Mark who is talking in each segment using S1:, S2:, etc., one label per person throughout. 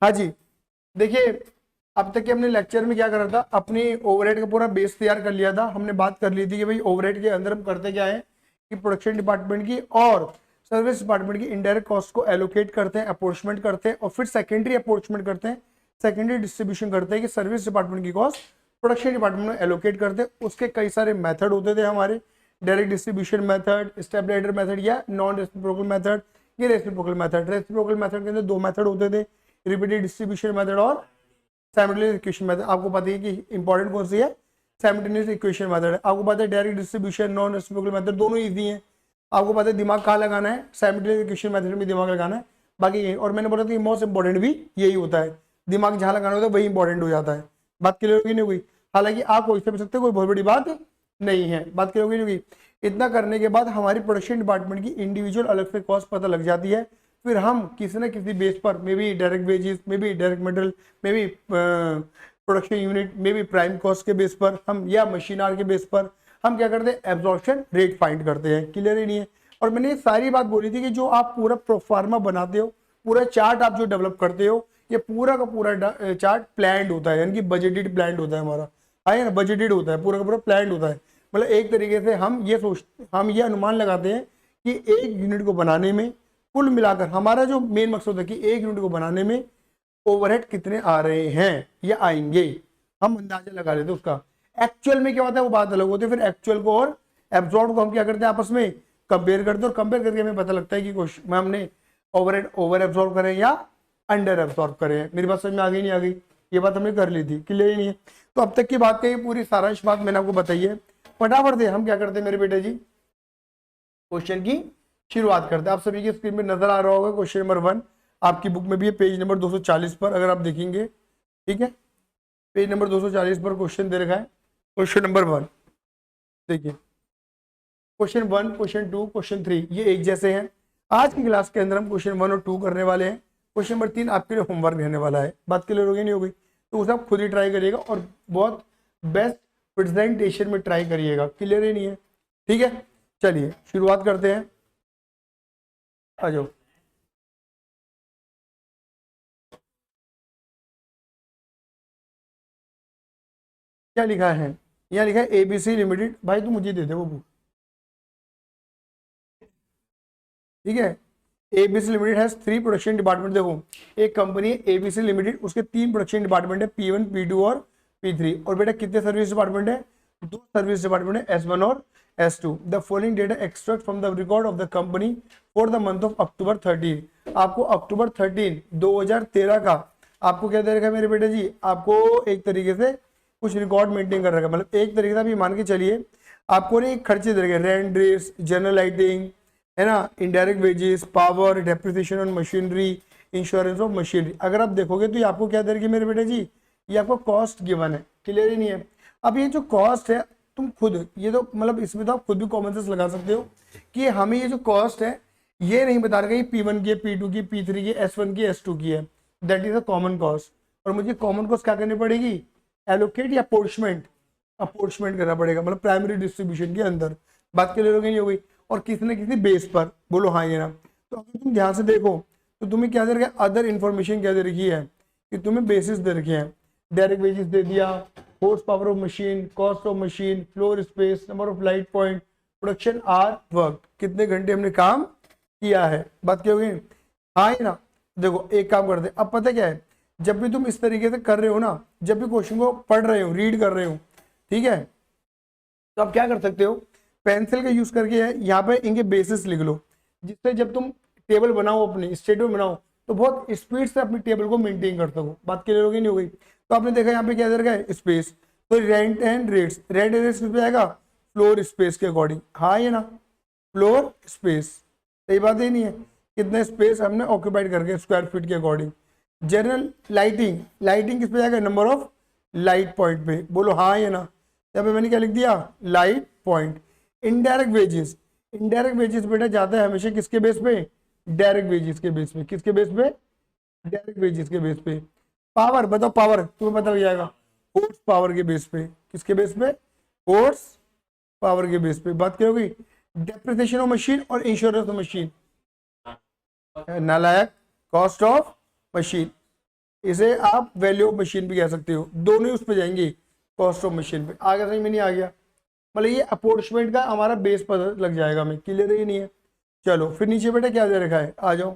S1: हाँ जी, देखिए अब तक के हमने लेक्चर में क्या करा था, अपनी ओवरहेड का पूरा बेस तैयार कर लिया था। हमने बात कर ली थी कि भाई ओवरहेड के अंदर हम करते क्या है कि प्रोडक्शन डिपार्टमेंट की और सर्विस डिपार्टमेंट की इनडायरेक्ट कॉस्ट को एलोकेट करते हैं, अपोर्चमेंट करते हैं और फिर सेकेंडरी अपोर्चमेंट करते हैं, सेकेंडरी डिस्ट्रीब्यूशन करते हैं कि सर्विस डिपार्टमेंट की कॉस्ट प्रोडक्शन डिपार्टमेंट में एलोकेट करते हैं। उसके कई सारे मेथड होते थे हमारे, direct distribution method, step ladder method या नॉन रेसिप्रोकल मेथड, ये रेसिप्रोकल मेथड। रेसिप्रोकल मेथड के अंदर दो मेथड होते थे, रिपीटेड डिस्ट्रीब्यूशन मेथड और साइमल्टेनियस इक्वेशन मेथड। आपको पता है कि इंपॉर्टेंट कौन सी है, साइमल्टेनियस इक्वेशन मेथड है। आपको पता है direct distribution, non reciprocal method दोनों इजी हैं। आपको पता है दिमाग कहाँ लगाना है, साइमल्टेनियस इक्वेशन मेथड में दिमाग लगाना है, बाकी यही। और मैंने बोला था कि मोस्ट इंपॉर्टेंट भी यही होता है, दिमाग जहाँ लगाना होता है वही इंपॉर्टेंट हो जाता है। बात क्लियर होगी नहीं हुई? हालांकि आप कोई से भी सकते, कोई बहुत बड़ी बात नहीं है। बात क्लियर होगी नहीं हुई? इतना करने के बाद हमारी प्रोडक्शन डिपार्टमेंट की इंडिविजुअल अलग से कॉस्ट पता लग जाती है। फिर हम किसी न किसी बेस पर, may be direct wages, may be direct material, may be production unit, may be prime cost के बेस पर हम, या मशीन आर के बेस पर हम क्या करते हैं, एब्जॉर्प्शन रेट फाइंड करते हैं। क्लियर ही नहीं है? और मैंने ये सारी बात बोली थी कि जो आप पूरा प्रोफार्मा बनाते हो, पूरा चार्ट आप जो डेवलप करते हो, ये पूरा का पूरा चार्ट प्लान्ड होता है, यानी कि बजटेड प्लान्ड होता है हमारा, है ना, बजटेड होता है, पूरा का पूरा प्लान्ड होता है। मतलब एक तरीके से हम ये अनुमान लगाते हैं कि एक यूनिट को बनाने में कुल मिलाकर हमारा जो मेन मकसद है कि एक यूनिट को बनाने में ओवरहेड कितने आ रहे हैं या आएंगे, हम अंदाजा लगा लेते हैं उसका। एक्चुअल में क्या होता है वो बात अलग होती है। फिर एक्चुअल को और एब्जॉर्ब को हम क्या करते हैं, आपस में कंपेयर करते हैं, और कंपेयर करके हमें पता लगता है कि क्वेश्चन में हमने ओवरहेड ओवर एब्जॉर्ब करें या अंडर एब्जॉर्ब करें। मेरी बात समझ में आ गई नहीं आ गई? ये बात हमने कर ली थी, क्लियर ही नहीं है? तो अब तक की बात का ये पूरी सारांश बात मैंने आपको बताई है। फटाफट से हम क्या करते हैं मेरे बेटे जी, क्वेश्चन की शुरुआत करते हैं। आप सभी की स्क्रीन में नजर आ रहा होगा क्वेश्चन नंबर 1, आपकी बुक में भी है, पेज नंबर 240 पर अगर आप देखेंगे, ठीक है, पेज नंबर 240 पर क्वेश्चन दे रखा है, क्वेश्चन नंबर 1। देखिए क्वेश्चन 1, क्वेश्चन 2, क्वेश्चन 3 ये एक जैसे हैं। आज की क्लास के अंदर हम क्वेश्चन 1 और 2 करने वाले हैं। क्वेश्चन नंबर 3 आपके लिए होमवर्क रहने वाला है। बात क्लियर होगी नहीं होगी? तो उसे आप खुद ही ट्राई करिएगा और बहुत बेस्ट प्रेजेंटेशन में ट्राई करिएगा। क्लियर ही नहीं है? ठीक है, चलिए शुरुआत करते हैं, आ जाओ। क्या लिखा है? यहाँ लिखा है एबीसी लिमिटेड। भाई तू मुझे दे दे वो बुक, ठीक है। ABC limited has 3 production department. देखो एक कंपनी है एबीसी लिमिटेड, उसके 3 प्रोडक्शन डिपार्टमेंट है, P1, P2 और P3। और बेटा कितने सर्विस डिपार्टमेंट है? 2 सर्विस डिपार्टमेंट है, S1 और S2। The following data extract from the record of the company for the month of October 13। आपको अक्टूबर 13 2013 का आपको क्या दे रखा है मेरे बेटे जी, आपको एक तरीके से कुछ रिकॉर्ड मेंटेन कर रखा है। मतलब एक तरीके से आप ये मान के चलिए, आपको ना एक खर्चे दे रखे, रेंट, ड्रेस, जनरल लाइटिंग, है ना, indirect wages, power, depreciation on machinery, insurance of machinery. अगर आप देखोगे तो ये आपको क्या दे रखी है मेरे बेटे जी, ये आपको कॉस्ट गिवन है। क्लियर ही नहीं है? अब ये जो कॉस्ट है तुम खुद, ये तो मतलब इसमें तो आप खुद भी कॉमन सेंस लगा सकते हो कि हमें ये जो कॉस्ट है ये नहीं बता रहा कि P1 की है, P2 की, P3 की, S1 की, S2 की है। That is a common cost. और मुझे कॉमन कॉस्ट क्या करनी पड़ेगी, एलोकेट या अपोर्चमेंट, अपोर्चमेंट करना पड़ेगा, मतलब प्राइमरी डिस्ट्रीब्यूशन के अंदर। बात क्लियर हो गई नहीं हो गई? और किसी न किसी बेस पर, बोलो हाँ ये ना। तो अगर तुम ध्यान से देखो तो तुम्हें क्या दे रखा है, अदर इन्फॉर्मेशन क्या दे रखी है कि तुम्हें बेसिस दे रखे हैं, डायरेक्ट वेजेस दे दिया, horse power of machine, cost of machine, floor space, number of light point, production or work, कितने घंटे हमने काम किया है। बात क्या होगी? हाँ ये ना। देखो एक काम करते, अब पता क्या है, जब भी तुम इस तरीके से कर रहे हो ना, जब भी क्वेश्चन को पढ़ रहे हो, रीड कर रहे हो, ठीक है, तो आप क्या कर सकते हो, पेंसिल का यूज करके यहाँ पे इनके बेसिस लिख लो, जिससे जब तुम टेबल बनाओ, अपनी स्टेटमेंट बनाओ, तो बहुत स्पीड से अपनी टेबल को मेंटेन कर सको। बात क्लियर होगी नहीं हो गई? तो आपने देखा यहाँ पे क्या दे रखा है, स्पेस। तो rent and rates, rent and rates किस पे आएगा, फ्लोर स्पेस के अकॉर्डिंग। हाँ ये ना, फ्लोर स्पेस, सही बात है नहीं है? कितने स्पेस हमने ऑक्यूपाइड करके स्क्वायर फीट के अकॉर्डिंग। जनरल लाइटिंग, लाइटिंग किस पे आएगा, नंबर ऑफ लाइट पॉइंट पे। बोलो हाँ ये ना। यहाँ पे मैंने क्या लिख दिया, light point. Indirect wages, indirect wages बेटा जाता है हमेशा किसके बेस पे, डायरेक्ट वेजेस के बेस पे। किसके बेस पे, डायरेक्ट वेजेस के बेस पे। पावर, बताओ पावर, तुम्हें पता लग जाएगा, हॉर्स पावर के बेस पे। किसके बेस पे, हॉर्स पावर के बेस पे। बात क्या होगी, डेप्रिसिएशन ऑफ मशीन और इंश्योरेंस ऑफ मशीन, नालायक, कॉस्ट ऑफ मशीन। इसे आप वैल्यू ऑफ मशीन भी कह सकते हो, दोनों ही उस पर जाएंगे, कॉस्ट ऑफ मशीन पे। आगे समझ में नहीं आ गया? मतलब ये अपॉर्चमेंट का हमारा बेस पता लग जाएगा हमें, क्लियर ही नहीं है। चलो फिर नीचे बेटा क्या दे रखा है, आ जाओ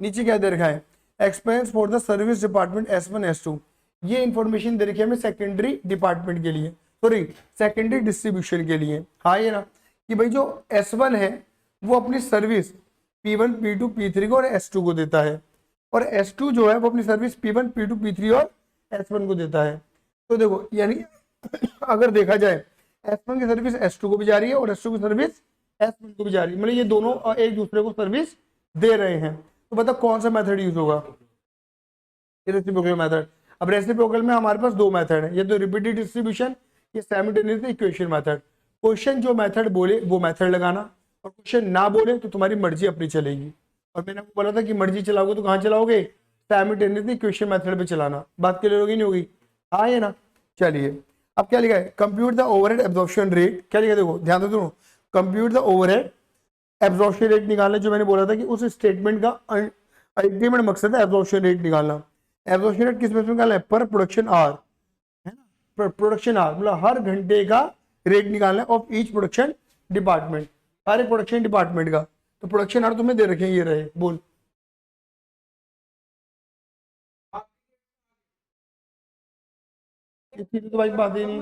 S1: नीचे क्या दे रखा है, expense for the service department S1 S2। ये इंफॉर्मेशन दे रखी है हमें सेकेंडरी डिपार्टमेंट के लिए, सॉरी सेकेंडरी डिस्ट्रीब्यूशन के लिए। हाँ ये ना कि भाई जो S1 है वो अपनी सर्विस P1 P2 P3 को और S2 को देता है, और S2 जो है वो अपनी सर्विस P1 P2 P3 और S1 को देता है। तो देखो यानी अगर देखा जाए S1 की सर्विस S2 को भी जा रही है और S2 की सर्विस S1 को भी जा रही है, मतलब ये दोनों एक दूसरे को सर्विस दे रहे हैं। तो बता कौन सा मेथड यूज होगा, रेसिप्रोकल मेथड। अब रेसिप्रोकल में हमारे पास दो मेथड है, ये तो रिपीटेड डिस्ट्रीब्यूशन, ये साइमल्टेनियस इक्वेशन मेथड। क्वेश्चन जो मेथड बोले वो मेथड लगाना, और क्वेश्चन ना बोले तो तुम्हारी मर्जी अपनी चलेगी। और मैंने आपको बोला था कि मर्जी चलाओगे तो कहाँ चलाओगे, साइमल्टेनियस इक्वेशन मेथड पे चलाना। बात क्लियर होगी नहीं होगी? हाँ ये ना। चलिए अब क्या लिखा है, compute the overhead absorption rate. क्या लिखा है देखो ध्यान दो, compute the overhead absorption rate निकालना। जो मैंने बोला था कि उस स्टेटमेंट का अल्टीमेट मकसद है एब्जॉर्प्शन रेट निकालना। एब्जॉर्प्शन रेट किस बेस पे निकालना है, पर प्रोडक्शन आवर, है ना, पर प्रोडक्शन आवर मतलब हर घंटे का रेट निकालना है ऑफ ईच प्रोडक्शन डिपार्टमेंट, हर एक प्रोडक्शन डिपार्टमेंट का। तो प्रोडक्शन आवर तुम्हें दे रखे हैं, ये रहे, बोल। इतनी तो भाई बात ही नहीं।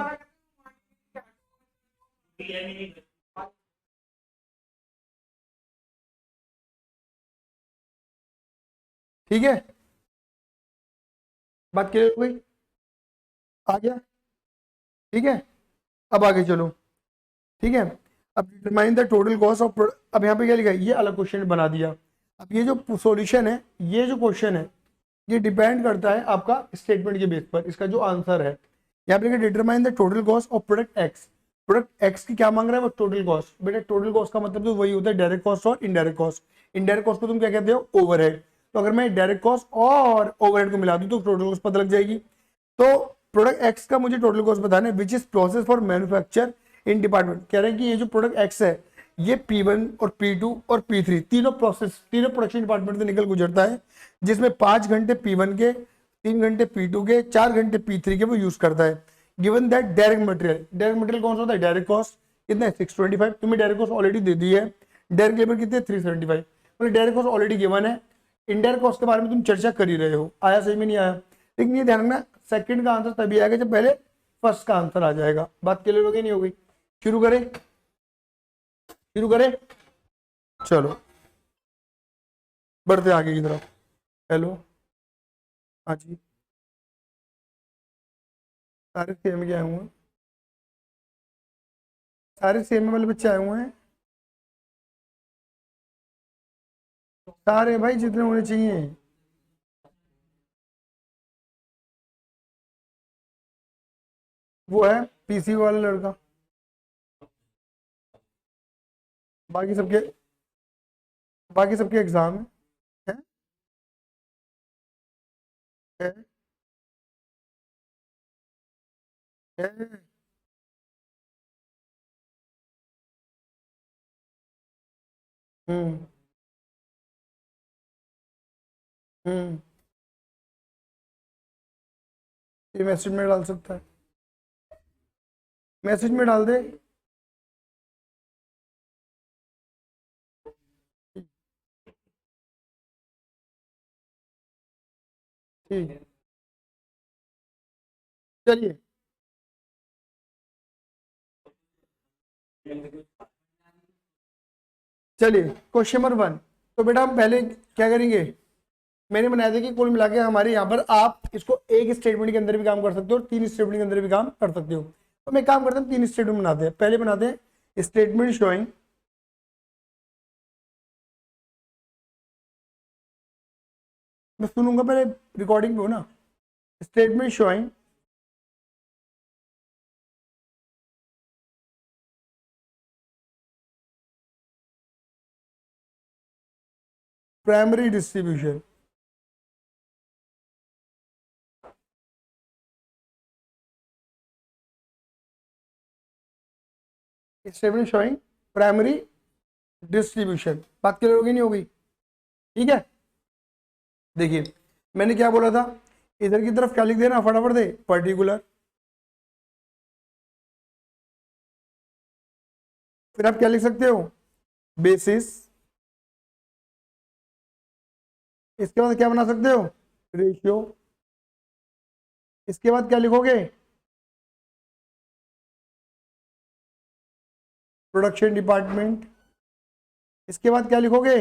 S1: ठीक है, बात क्लियर हो गई, आ गया? ठीक है, अब आगे चलो। ठीक है, अब determine the total cost of, अब यहाँ पे क्या लिखा है, ये अलग क्वेश्चन बना दिया। अब ये जो सॉल्यूशन है, ये जो क्वेश्चन है, ये डिपेंड करता है आपका स्टेटमेंट के बेस पर, इसका जो आंसर है। यहाँ पे determine the total cost of product x. Product x की क्या मांग रहा है, वो टोटल कॉस्ट। बेटा टोटल कॉस्ट का मतलब तो वही होता है डायरेक्ट कॉस्ट और इनडायरेक्ट कॉस्ट। इनडायरेक्ट कॉस्ट को तुम क्या कहते हो, ओवरहेड। तो अगर मैं डायरेक्ट कॉस्ट और ओवरहेड को मिला दूं तो टोटल कॉस्ट पता लग जाएगी। तो प्रोडक्ट एक्स का मुझे टोटल कॉस्ट बताना है, which is process for manufacture in department. कह रहे हैं कि ये जो प्रोडक्ट एक्स है ये P1 और P2 और P3 तीनों प्रोसेस, तीनों प्रोडक्शन डिपार्टमेंट से निकल गुजरता है, जिसमें 5 घंटे P1 के, 3 घंटे P2 के, 4 घंटे P3 के वो यूज करता है। Given that direct material, direct material कौन सा होता है, डायरेक्ट कॉस्ट कितना है 625, तुम्हें डायरेक्ट कॉस्ट ऑलरेडी दे दी है। डायरेक्ट लेबर कितने 375, मतलब डायरेक्ट कॉस्ट ऑलरेडी गिवन है। इनडायरेक्ट कॉस्ट के बारे में तुम चर्चा कर ही रहे हो, आया सही में नहीं आया? लेकिन ये ध्यान रखना सेकंड का आंसर तभी आएगा जब पहले फर्स्ट का आंसर आ जाएगा। बात क्लियर हो गई नहीं हो गई? शुरू करें, शुरू करें, चलो बढ़ते आगे की तरफ। हेलो, हाँ जी, सारे सेम के आए हुए हैं, सारे सेम वाले बच्चे आए हुए हैं, सारे भाई जितने होने चाहिए। वो है पीसी वाला लड़का, बाकी सबके, बाकी सबके एग्जाम है, है, है। हम्म, हम्म, ये मैसेज में डाल सकता है, मैसेज में डाल दे। ठीक है, चलिए, चलिए क्वेश्चन नंबर 1। तो बेटा हम पहले क्या करेंगे, मैंने बनाया था कि कुल मिला के हमारे यहाँ पर आप इसको एक स्टेटमेंट के अंदर भी काम कर सकते हो और 3 स्टेटमेंट के अंदर भी काम कर सकते हो। तो मैं काम करता हूँ, 3 स्टेटमेंट बनाते हैं। पहले बनाते हैं स्टेटमेंट शोइंग, मैं सुनूंगा पहले, रिकॉर्डिंग पे हो ना। Statement showing primary distribution, statement showing primary distribution. बात क्लियर होगी नहीं होगी? ठीक है, देखिए मैंने क्या बोला था, इधर की तरफ क्या लिख देना, फटाफट दे, पर्टिकुलर। फिर आप क्या लिख सकते हो, बेसिस। इसके बाद क्या बना सकते हो, रेशियो। इसके बाद क्या लिखोगे, प्रोडक्शन डिपार्टमेंट। इसके बाद क्या लिखोगे,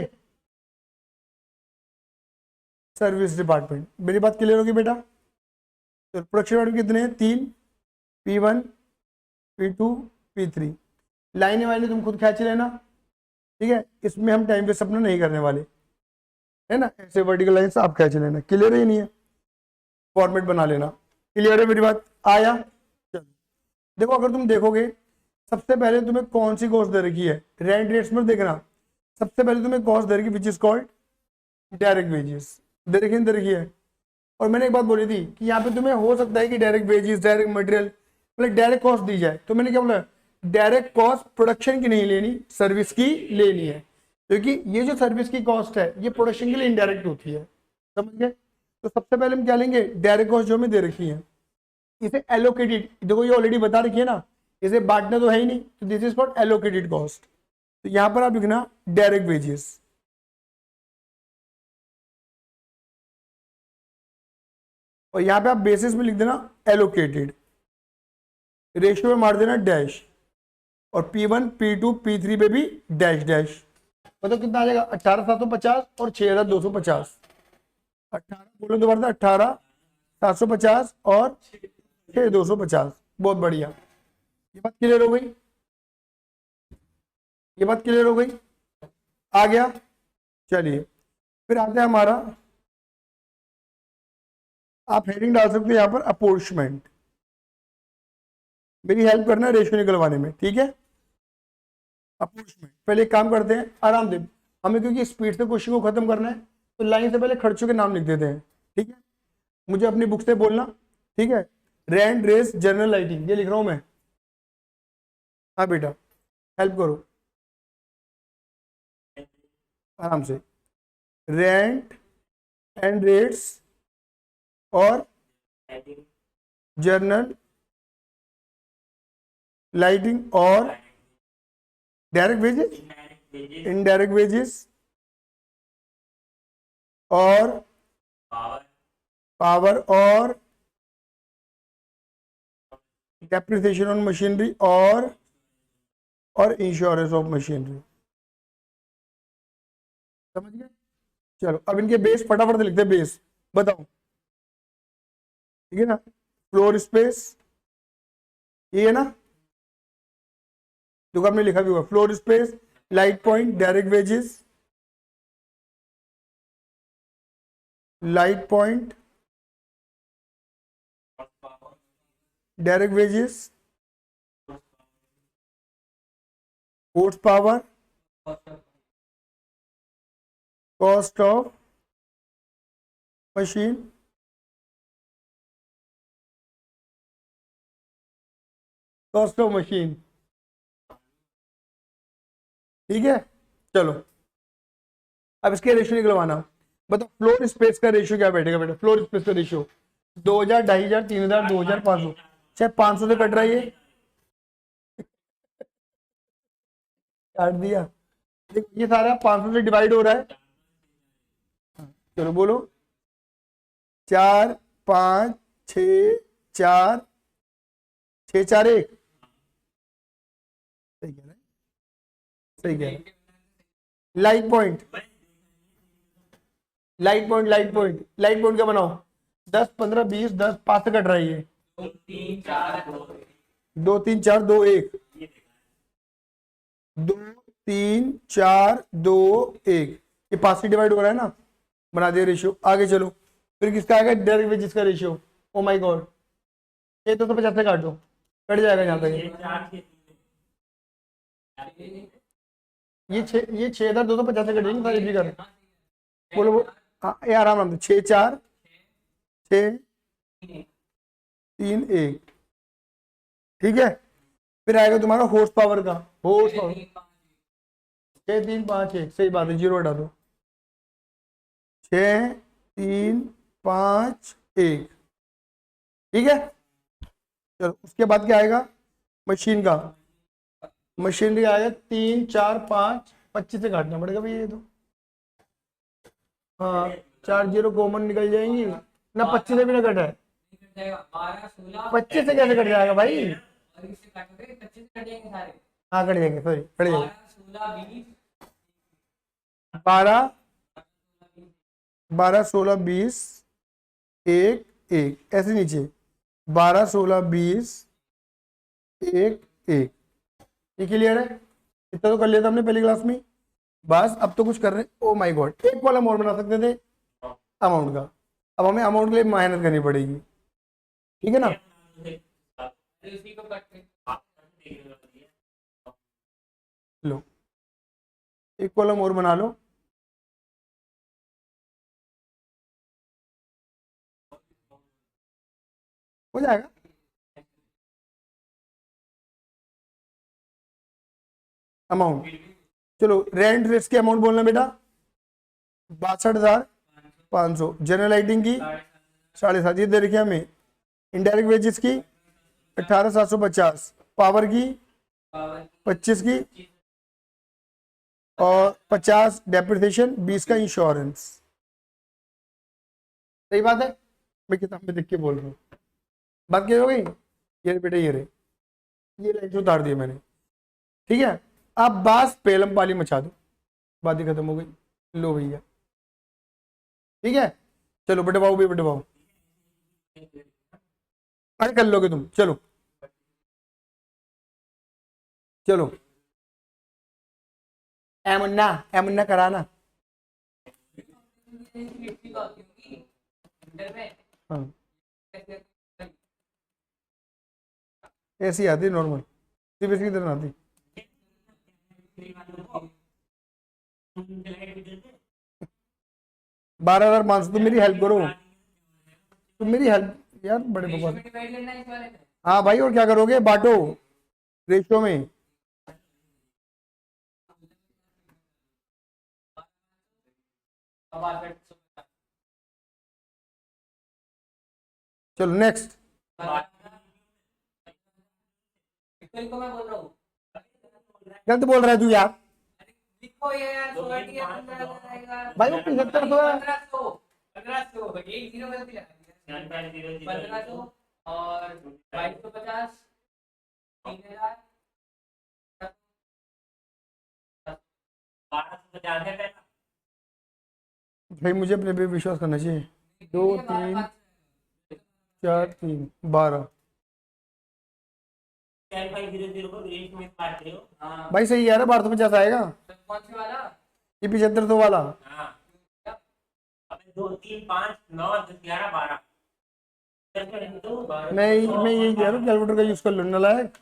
S1: सर्विस डिपार्टमेंट। मेरी बात क्लियर होगी बेटा। तो प्रोडक्शन डिपार्टमेंट कितने हैं, 3, P1, P2, P3। लाइनें वाइनें तुम खुद खींच लेना, ठीक है। इसमें हम टाइम वेस्ट अपना नहीं करने वाले, है ना। ऐसे वर्टिकल लाइंस आप खींच लेना, क्लियर है नहीं है, फॉर्मेट बना लेना। क्लियर है मेरी बात, आया। चलो देखो, अगर तुम देखोगे सबसे पहले तुम्हें कौन सी कॉस्ट दे रखी है, रेंट रेट्स में देखना। सबसे पहले तुम्हें कॉस्ट दे रखी which is called direct wages, दे रखी है। और मैंने एक बात बोली थी कि यहाँ पे तुम्हें हो सकता है कि डायरेक्ट वेजेस, डायरेक्ट मटेरियल, मतलब डायरेक्ट कॉस्ट दी जाए। तो मैंने क्या बोला, डायरेक्ट कॉस्ट प्रोडक्शन की नहीं लेनी, सर्विस की लेनी है। क्योंकि ये जो सर्विस की कॉस्ट है ये प्रोडक्शन के लिए इनडायरेक्ट होती है, समझ गए। तो सबसे पहले हम क्या लेंगे, डायरेक्ट कॉस्ट जो हमें दे रखी है, इसे एलोकेटेड, देखो ये ऑलरेडी बता रखी है ना, इसे बांटना तो है ही नहीं, तो this is called allocated cost. तो यहां पर आप लिखना डायरेक्ट वेजेस, और यहां पे आप बेसिस में लिख देना एलोकेटेड, रेशियो में मार देना डैश, और P1, P2, P3 पे भी डैश डैश। मतलब कितना आ जाएगा, 18,750 और 6,250। 18 बोलो दोबारा से, 18,750 और 6,250। बहुत बढ़िया, ये बात क्लियर हो गई, ये बात क्लियर हो गई, आ गया। चलिए फिर आते हैं हमारा, आप हेडिंग डाल सकते हो यहाँ पर अपोर्चमेंट। मेरी हेल्प करना है रेशियो निकलवाने में, ठीक है। अपोर्चमेंट पहले एक काम करते हैं, आराम से, हमें क्योंकि स्पीड से क्वेश्चन को खत्म करना है, तो लाइन से पहले खर्चों के नाम लिख देते हैं, ठीक है। मुझे अपनी बुक से बोलना, ठीक है। रेंट, रेस, जनरल लाइटिंग, ये लिख रहा हूं मैं। हाँ बेटा, हेल्प करो आराम से। रेंट एंड रेट्स और जर्नल लाइटिंग और डायरेक्ट वेजेस, इनडायरेक्ट वेजेस और पावर और डेप्रिसिएशन ऑन मशीनरी और इंश्योरेंस ऑफ मशीनरी, समझ गए। चलो अब इनके बेस फटाफट से लिखते हैं, बेस बताओ, ठीक है ना। फ्लोर स्पेस, ये है ना, जो आपने लिखा भी हुआ, floor space, light point, direct wages, light point, direct wages, horse power, cost of machine, cost of machine, ठीक है। चलो अब इसके रेशियो निकलवाना, बताओ फ्लोर स्पेस का रेशियो क्या बैठेगा बेटा, फ्लोर स्पेस का रेशियो 2,000, 2,500, 3,000, 2,500, चाहे 500 से कट रहा है ये, काट दिया। देखो ये सारा 500 से डिवाइड हो रहा है, चलो बोलो, 4, 5, 6, 4, 6, 4, 1, सही कह रहे हैं, सही कह रहे हैं। Light point, light point, light point, light point क्या बनाओ, 10, 15, 20, 10, 5 से कट रहा है ये, 2, 3, 4, 2, 1, 2, 3, 4, 2, 1, ये 5 से डिवाइड हो रहा है ना, बना दिया रेशियो। आगे चलो, फिर किसका आएगा, डायरेक्ट वेजेस का रेशियो। ओ माय गॉड, ये तो 50 से काटो, कट जाएगा यहाँ तक, ये 6,250 से कटेंगे सारी फिगर, बोलो हाँ, ये आराम आराम से, 6, 4, 6, 3, 1, ठीक है। फिर आएगा तुम्हारा हॉर्स पावर का, हॉर्स पावर 6, 3, 5, 1, सही बात है, जीरो हटा दो, 6, 3, 5 1। ठीक है, चलो उसके बाद क्या आएगा मशीन का, मशीन का आएगा 3 4 5, 25 से काटना पड़ेगा भैया ये तो। हाँ 4 0 कॉमन निकल जाएंगी ना, 25 से भी ना कटा है। 25 से कैसे कट जाएगा भाई? हाँ कट जाएंगे, सॉरी कट जाएंगे। 12 12 16 20 1 1 ऐसे नीचे, 12 16 20 1 1। ये क्लियर है? इतना तो कर लिया था हमने पहली क्लास में। बस अब तो कुछ कर रहे हैं। ओ माय गॉड, एक कॉलम और बना सकते थे अमाउंट का। अब हमें अमाउंट के लिए मेहनत करनी पड़ेगी, ठीक है ना? लो एक कॉलम और बना लो। हो जाएगा। अमाउंट, चलो रेंट रेट्स की अमाउंट बोलना बेटा, 62,500। जनरल लाइटिंग की 7.5 ये दे रखी है हमें। इनडायरेक्ट वेजेस की 18,750। पावर की 25 की, और 50 डेप्रिसिएशन, 20 का इंश्योरेंस। सही बात है, मैं किताब में देख के बोल रहा हूँ। बात क्या हो गई? ये बेटा ये रहे, ये लाइन उतार दिया मैंने। ठीक है, अब बास पेलम पाली मचा दो, बात ही खत्म हो गई। लो भैया, ठीक है, चलो बटवाओ भी बटवाओ। अरे कर लोगे तुम, चलो चलो। एमुन्ना एमुन्ना कराना। हाँ ऐसी आती नॉर्मल, सीबीएसई की तरह आती। 12,500। तुम मेरी हेल्प करो, तुम मेरी हेल्प यार, बड़े बकवास। हाँ भाई, और क्या करोगे, बांटो रेशियो में। चलो नेक्स्ट। गलत बोल रहा है तू यार। भाई वो 75 तो है।
S2: 1500 और 2250, 3000, 1250 है।
S1: भाई मुझे अपने पे विश्वास करना चाहिए। 2 3 4 3 12।
S2: 10500 को रेट में काट रहे हो। हाँ
S1: भाई सही कह रहा है, 1250 आएगा।
S2: कौन से वाला?
S1: ये 75 तो वाला।
S2: हाँ अबे 2 3 5 9 10 11 12।
S1: मैं यही कह रहा हूँ, कैलकुलेटर का यूज कर लो नालायक।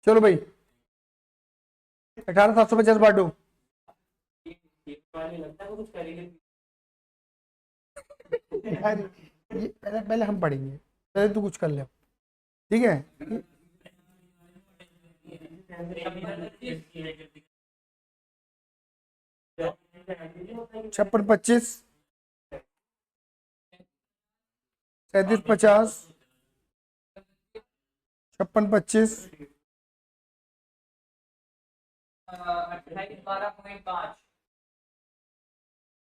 S1: चलो भाई 18,750 बांटो। यार ये पहले पहले हम पढ़ेंगे, पहले तू कुछ कर ले, ठीक है? 56 25 37 50, 56 25
S2: 28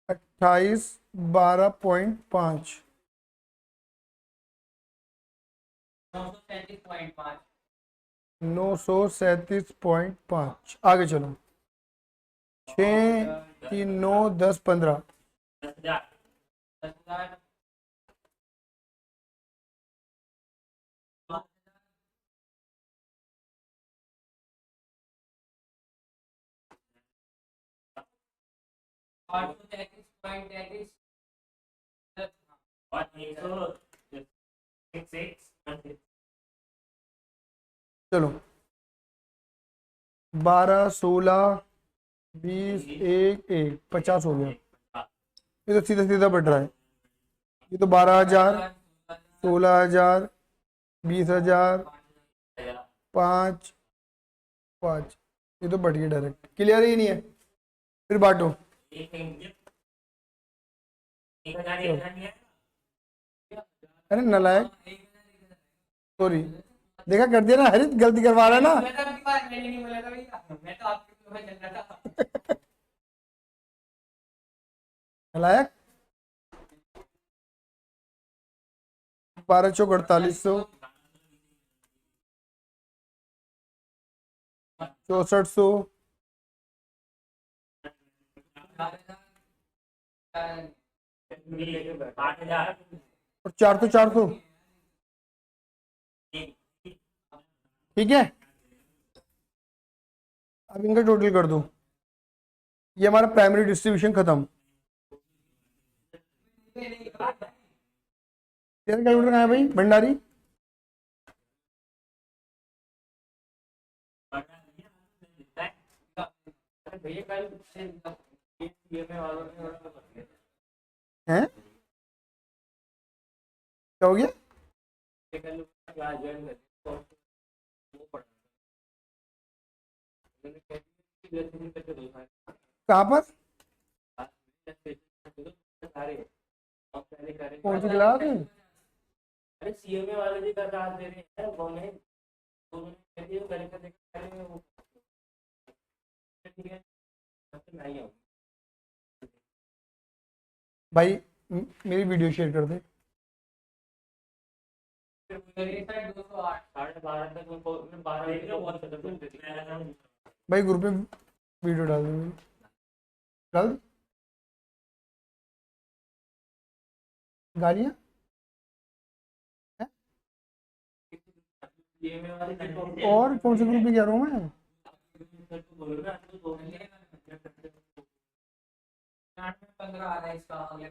S1: 28 12.5।
S2: 937.5।
S1: 937.5। आगे चलो, 6 3 9 10 15।
S2: 10,000 833.33 और 166।
S1: चलो 12 16 20 1 1 50 हो गया। ये तो सीधा सीधा बढ़ रहा है। ये तो 12,000 16,000 20,000 5 5। ये तो बढ़ गया डायरेक्ट। क्लियर ही नहीं है, फिर बांटो।
S2: एक सेकंड, 1,000 1,000 नहीं है।
S1: अरे नलायक, सॉरी, देखा कर दिया ना, हरित गलती करवा रहा है ना।
S3: मैंने नहीं बोला था भैया, मैं तो आपके ऊपर चल रहा था।
S1: नलायक। 12 चौक 4800 6400
S2: 8,000
S1: और 4 तो 400। ठीक है, अब इनका टोटल कर दो। ये हमारा प्राइमरी डिस्ट्रीब्यूशन खत्म। तेरा कैलकुलेटर कहाँ है भाई भंडारी?
S3: भैया कल
S1: हैं क्या हो गया? कहाँ पर? कौन सी क्लास?
S3: अरे सीएमए वाले भी कर रहा दे रहे हैं वो नहीं, उन्होंने कह दिया वो करेक्टर देखा पहले वो ठीक है तो नहीं आऊँ
S1: भाई मेरी वीडियो शेयर कर दे।
S3: फिर मेरी साइड 208 12:30 तक मैं 12 बहुत खत्म कर दी।
S1: भाई ग्रुप में वीडियो डाल दे मेरी। डाल दे। गालियाँ
S3: सीएमए वाले भी
S1: और कौन से ग्रुप में कह रहा हूँ मैं?
S3: बोल रहा है तो 15 आ रहा है इसका अगले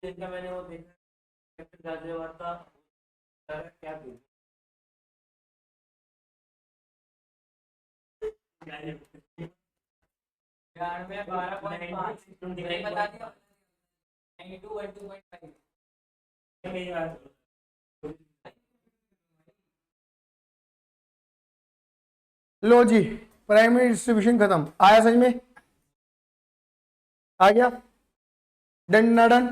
S3: दिन का मैंने वो देखा कैप्टन गाजियाबाद का क्या बोल यार मैं 12.5 नहीं बता दिया 92 और 2.5
S2: मेरी बात
S1: लो जी, प्राइमरी डिस्ट्रीब्यूशन खत्म। आया समझ में? आ गया? डन ना डन?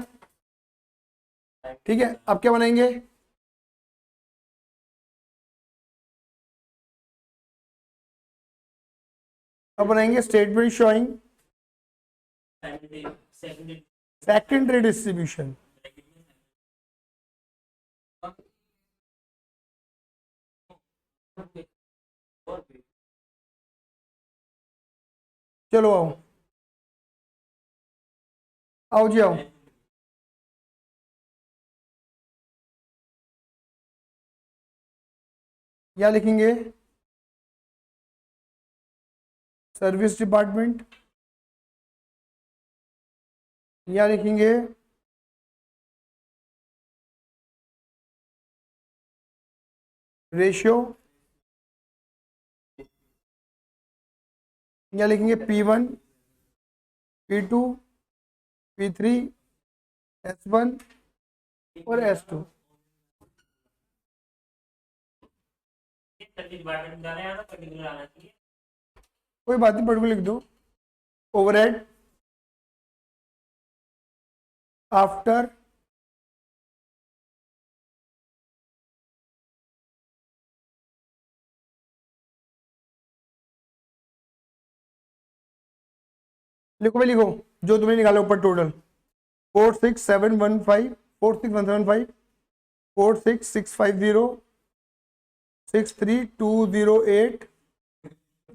S1: ठीक है, अब क्या बनाएंगे? अब बनाएंगे स्टेटमेंट शोइंग सेकेंडरी डिस्ट्रीब्यूशन। चलो आओ, आओ जी आओ। क्या लिखेंगे? Service department. या लिखेंगे रेशियो। या लिखेंगे P1 P2 P3 S1 और S2।
S2: डिपार्टमेंट जाना है ना, पर्टिकुलर आना चाहिए।
S1: कोई बात नहीं, पर्टिकुलर लिख दो। ओवरहेड आफ्टर लिखो भाई, लिखो जो तुमने निकाला ऊपर टोटल। 46715 46175 46650 63208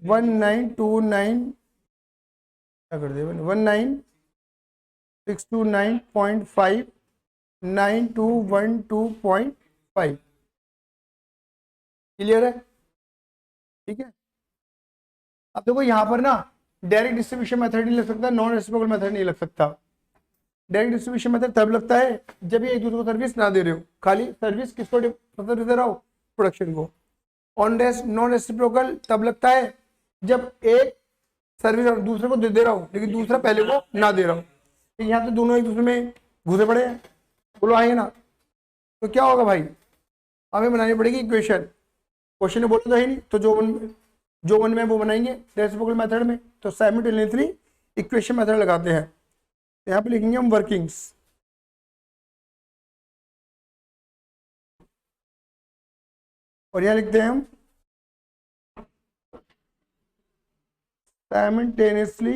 S1: 1929 क्या कर दे 19629.5 9212.5। क्लियर है? ठीक है, अब देखो यहाँ पर ना डायरेक्ट डिस्ट्रीब्यूशन मेथड नहीं लग सकता, नॉन रेसिप्रोकल मेथड नहीं लग सकता। डायरेक्ट डिस्ट्रीब्यूशन मेथड तब लगता है जब ये एक दूसरे को सर्विस ना दे रहे हो, खाली सर्विस किसको सर्विस दे रहा हो? प्रोडक्शन को। ऑन नॉन रेसिप्रोकल तब लगता है जब एक सर्विस और दूसरे को दे रहा हूँ, लेकिन दूसरा पहले को ना दे रहा हूँ, तो यहाँ तो दोनों एक दूसरे में घुसे पड़े हैं। बोलो आइए ना, तो क्या होगा भाई, हमें बनानी पड़ेगी इक्वेशन। क्वेश्चन ने बोला तो है नहीं, तो जो मन में है वो बनाएंगे रेसिप्रोकल मेथड में। तो साइमल्टेनियसली इक्वेशन मेथड लगाते हैं। यहाँ पे लिखेंगे हम वर्किंग्स, और यहाँ लिखते हैं हम साइमल्टेनियसली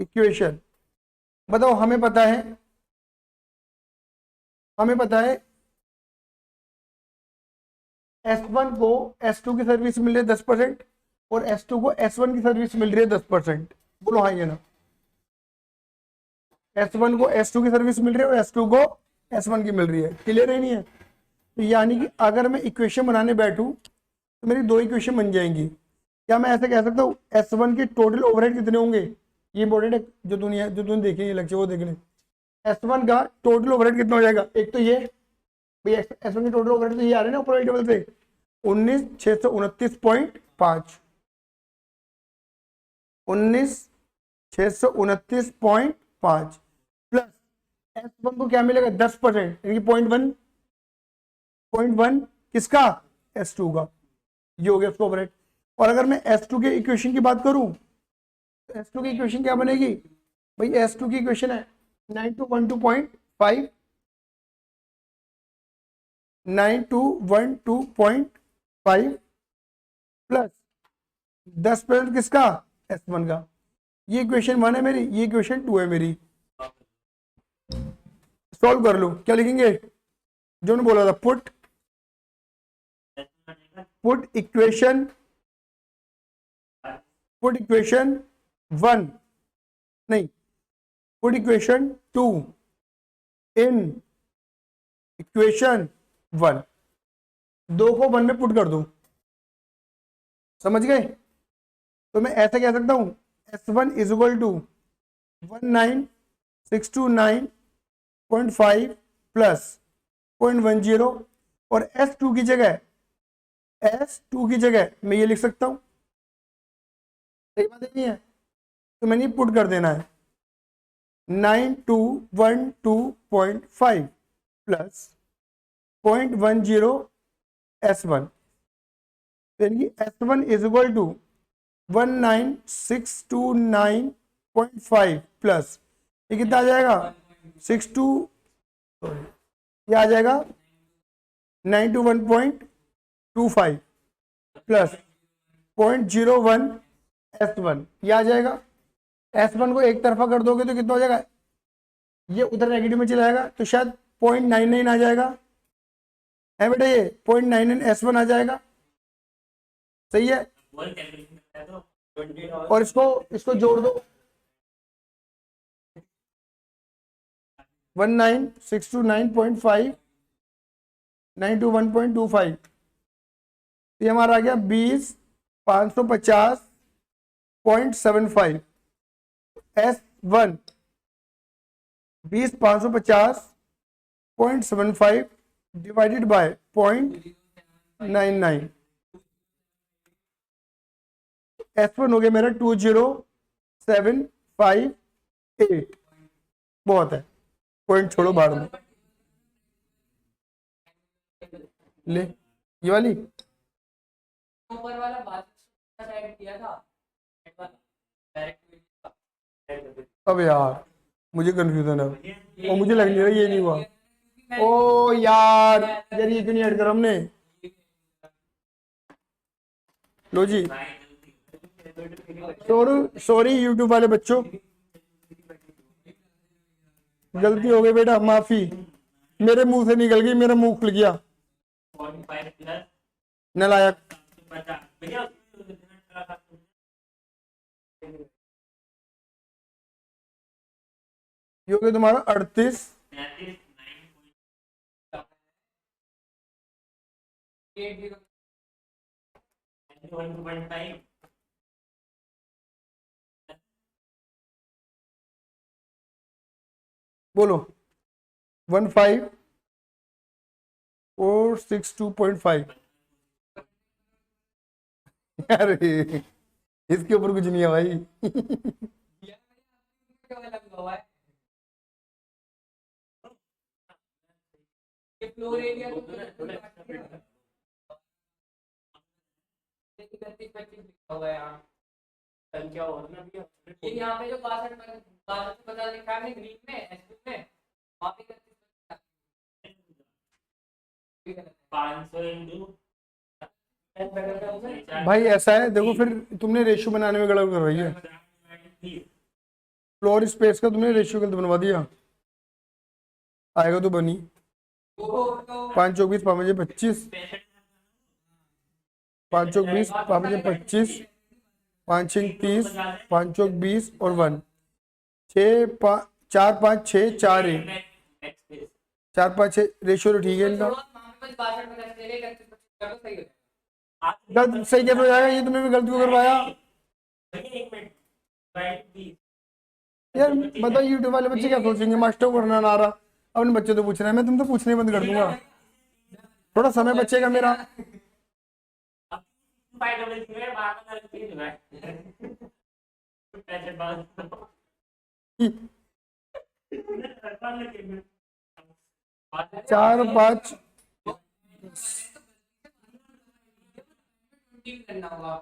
S1: इक्वेशन। बताओ, हमें पता है S1 को S2 की सर्विस मिल रही है 10%, और S2 को S1 की सर्विस मिल रही है 10%। बोलो हाँ ये ना, S1 को S2 की सर्विस मिल रही है और S2 को S1 की मिल रही है। क्लियर है नहीं है? तो यानी कि अगर मैं इक्वेशन बनाने बैठूं तो मेरी दो इक्वेशन बन जाएंगी। क्या मैं ऐसे कह सकता हूँ S1 के टोटल ओवरहेड कितने होंगे? ये इंपॉर्टेंट है, जो तूने देखे ये लेक्चर वो देख ले। S1 का टोटल ओवरहेड कितना हो जाएगा? एक तो ये भाई S1 के टोटल ओवरहेड तो ये आ रहे हैं ना ऊपर वाली टेबल पे, 19,629.5, 19,629.5 प्लस S1 को क्या मिलेगा 10%, यानी कि 0.1 किसका? S2 का। ये हो गया उसका ओवरहेड। और अगर मैं S2 के इक्वेशन की बात करूं तो S2 की इक्वेशन क्या बनेगी भाई? S2 की इक्वेशन है 9212.5, 9212.5 प्लस 10% किसका? S1 का। ये इक्वेशन 1 है मेरी, ये इक्वेशन 2 है मेरी। सॉल्व कर लो, क्या लिखेंगे जो ने बोला था, पुट इक्वेशन 1 नहीं, पुट इक्वेशन 2 इन इक्वेशन 1, दो को 1 में पुट कर दूं। समझ गए? तो मैं ऐसा कह सकता हूं S1 is equal to 19,629.5 plus 0.10, और S2 की जगह मैं ये लिख सकता हूं। सही बात नहीं है? तो मैंने पुट कर देना है 9212.5 प्लस 0.10 S1, यानी कि S1 is equal to 19,629.5 plus ये कितना आ जाएगा 62, ये आ जाएगा 91.25 प्लस 0.01 S1, ये आ जाएगा। S1 को एक तरफा कर दोगे तो कितना हो जाएगा? ये उधर नेगेटिव में चला जाएगा तो शायद 0.99 आ जाएगा, है बेटा? ये 0.99 S1 आ जाएगा। सही है? और इसको जोड़ दो 19,629.5 921.25, ये हमारा आ गया 20,550.75। S1 20,550.75 डिवाइडेड बाय 0.99, S1 हो गया मेरा 20,758। बहुत है, पॉइंट छोड़ो बाहर में। ले ये वाली
S3: ऊपर वाला बात साइड किया था, डायरेक्ट।
S1: अब यार मुझे कंफ्यूजन है, और मुझे लग नहीं रहा ये नहीं हुआ। ओ यार ये क्यों नहीं ऐड करा हमने? लो जी, सॉरी यूट्यूब वाले बच्चों, गलती हो गई बेटा, माफी। मेरे मुंह से निकल गई, मेरा मुंह खुल गया।
S2: 0.5 प्लस
S1: नलायक।
S2: 50 भैया
S1: ये हो गया तुम्हारा 38,
S2: 1.5
S1: बोलो 15,462.5 अरे इसके ऊपर कुछ नहीं है भाई।
S3: क्या लगा हुआ है ये फ्लोर एरिया तो 31-25 लिखा हुआ है यहाँ
S2: संख्या और ना भी
S3: ये यहाँ पे जो 62 से 50 लिखा है ग्रीन में एसक्यू में वहाँ पे
S2: 500 इंटू
S1: भाई ऐसा है देखो, फिर तुमने रेशियो बनाने में गड़बड़ कर रही है। फ्लोर स्पेस का तुमने रेशियो गलत बनवा दिया। आएगा तो बनी 5 चौक 20 5 25 5 चौक 20 5 25 5 6 30 5 चौक 20 और 1 6 4 5 6 4 1 4 5 6 रेशियो तो ठीक है इनका। गलत सही कैसे हो जाएगा? ये तुमने भी गलत क्यों करवाया यार? बताओ यूट्यूब वाले बच्चे क्या सोचेंगे, मास्टर को करना ना आ रहा, अपने बच्चे तो पूछ रहे हैं, मैं तुम तो पूछने बंद कर दूंगा। थोड़ा समय बचेगा मेरा। चार पाँच
S3: करना होगा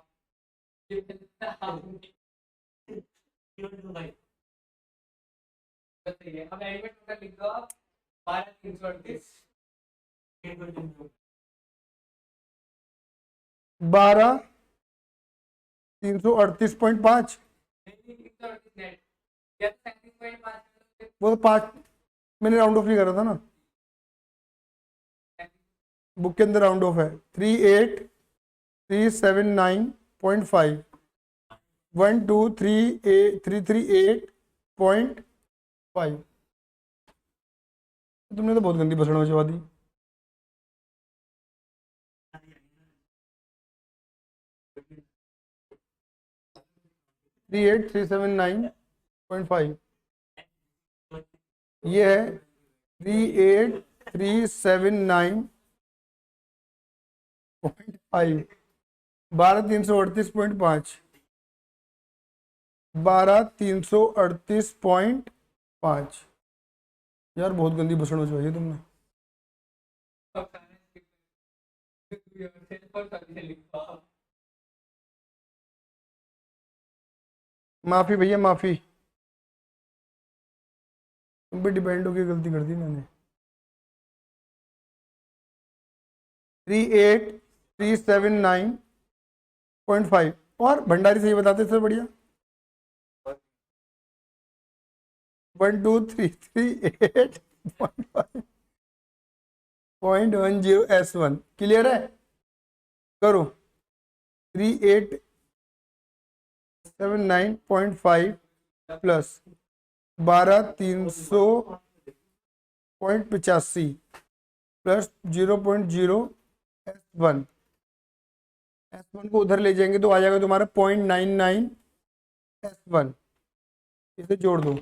S3: अब एलिमेंट टोटल लिख दो आप 12
S1: 338.5 वो तो 5 मैंने राउंड ऑफ नहीं करा था ना, बुक के अंदर राउंड ऑफ है। 38379.5 12338.5। तुमने तो बहुत गंदी बसड़ मचवा दी। Three eight three seven nine point five ये है 38379.5 12338.5 12338.5। यार बहुत गंदी बसड़ मचवाई है तुमने। माफी भैया माफी, तुम पे डिपेंड होकर गलती कर दी मैंने। 38379.5 और भंडारी सही बताते थे बढ़िया। 12338.10 क्लियर है? करो 3879.5 प्लस 12300.85 प्लस 0.0 S1 को उधर ले जाएंगे तो आ जाएगा तुम्हारा 0.99 S1। इसे जोड़ दो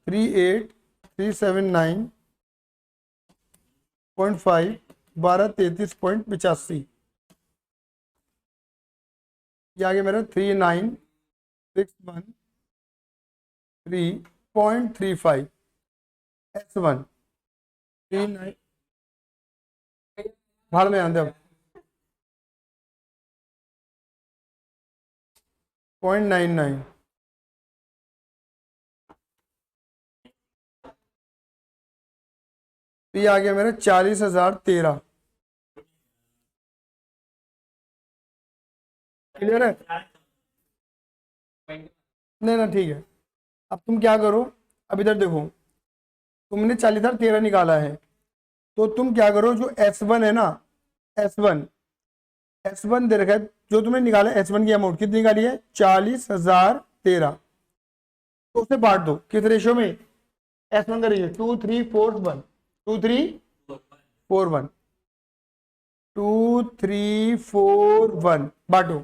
S1: 38379.5 1233.85 ये आगे मेरा 39613.35 S1 39 भाड़ में आंदे अब 0.99 तो ये आ गया मेरा 40,013। क्लियर है? नहीं ना ठीक है। अब तुम क्या करो, अब इधर देखो, तुमने 40,013 निकाला है तो तुम क्या करो, जो S1 है ना, S1 दे रखा है, जो तुमने निकाला S1 की अमाउंट कितनी निकाली है 40,013, तो उसे बांट दो किस रेशियो में? S1 का रेशियो 2341 2341 2341 बांटो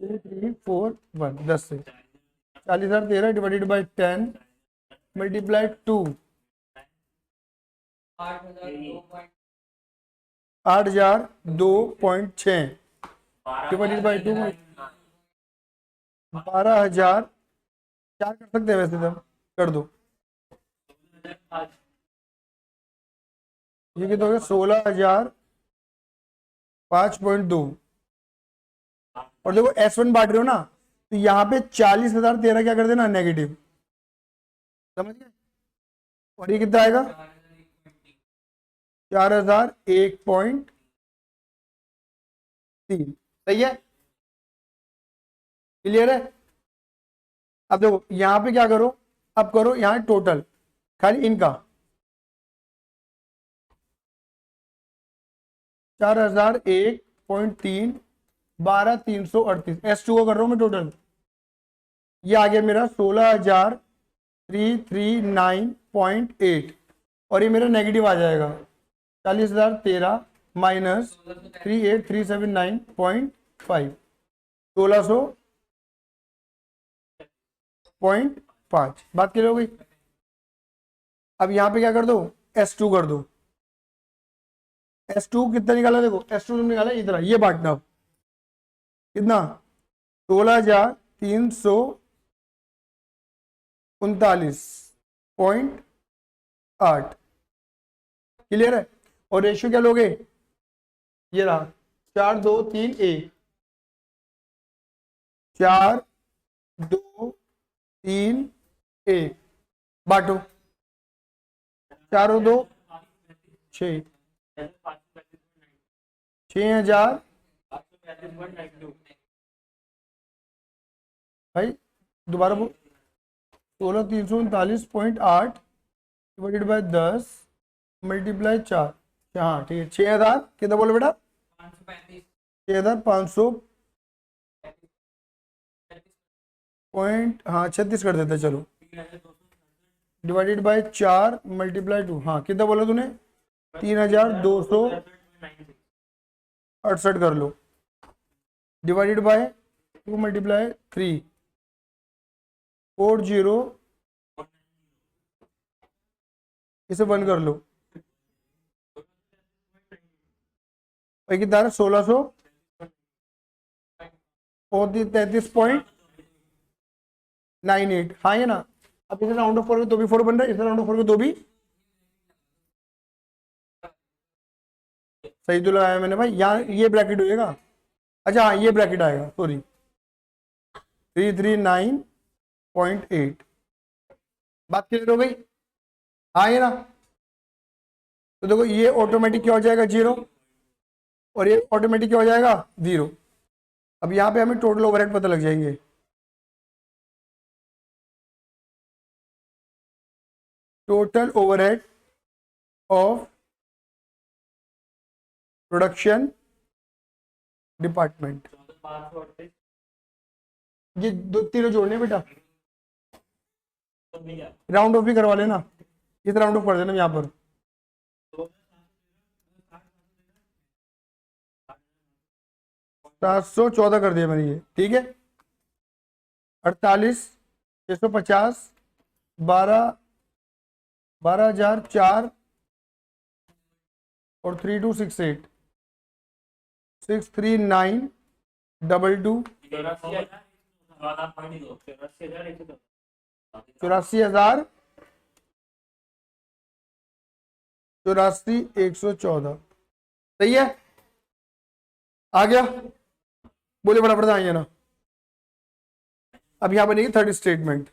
S1: 2341 10 से 40,013 divided by 10 multiply 2 8,002.6 divided by 2, 12,000 4 कर सकते हैं वैसे तो, कर दो। ये कितना हो गया? 16,005.2। और देखो S1 बांट रहे हो ना, तो यहाँ पे 40,013 क्या कर देना नेगेटिव, समझ गए? और ये कितना आएगा? 4,001.3। सही है, क्लियर है? अब देखो यहाँ पे क्या करो, अब करो यहाँ टोटल खाली इनका 4,001.3, 12,338। S2 को कर रहा हूँ मैं टोटल, ये आ गया मेरा 16,339.8। और ये मेरा नेगेटिव आ जाएगा 40,013 माइनस 38,379.5, 1600.5। बात क्लियर हो गई? अब यहाँ पे क्या कर दो, S2 कर दो। S2 कितना निकाला? देखो S2 तुमने निकाला इधर, ये बांटना अब कितना? 16,339.8। क्लियर है? और रेशियो क्या लोगे? ये रहा 4 2 3 1, 4 2 3 1, बांटो 4 और 2 6, 6,000 भाई दोबारा 16,339.8 डिवाइडेड बाय 10 मल्टीप्लाई 4। हाँ ठीक है, 6,000 कितना बोलो बेटा? 6,500 पॉइंट, हाँ 36 कर देते चलो, डिवाइडेड बाय 4 मल्टीप्लाई 2। हाँ कितना बोला तूने? 3,268 कर लो, डिवाइडेड बाय 2 मल्टीप्लाई 3, 40, इसे 1 कर लो, भाई कितना है? 1633.98। हाँ ये ना, अब इसे राउंड ऑफ करोगे तो भी 4 बन रहा है, इसे राउंड ऑफ करोगे तो भी सही तो लगाया मैंने भाई। यहाँ ये ब्रैकेट होएगा, अच्छा हाँ ये ब्रैकेट आएगा, सॉरी 339.8। बात क्लियर हो गई? हाँ ये ना, तो देखो ये ऑटोमेटिक क्या हो जाएगा? 0, और ये ऑटोमेटिक क्या हो जाएगा? 0। अब यहाँ पे हमें टोटल ओवरहेड पता लग जाएंगे। Total overhead of production department, ये दो तीनों जोड़ने बेटा, राउंड ऑफ भी करवा लेना, इस राउंड ऑफ कर देना यहाँ पर। 714 कर दिया मैंने ये, ठीक है। 48,650, 12,004 और 3268, 63922, 84,114। सही है, आ गया? बोले बड़ा बड़ा आइए ना। अब यहां बनेगी थर्ड स्टेटमेंट,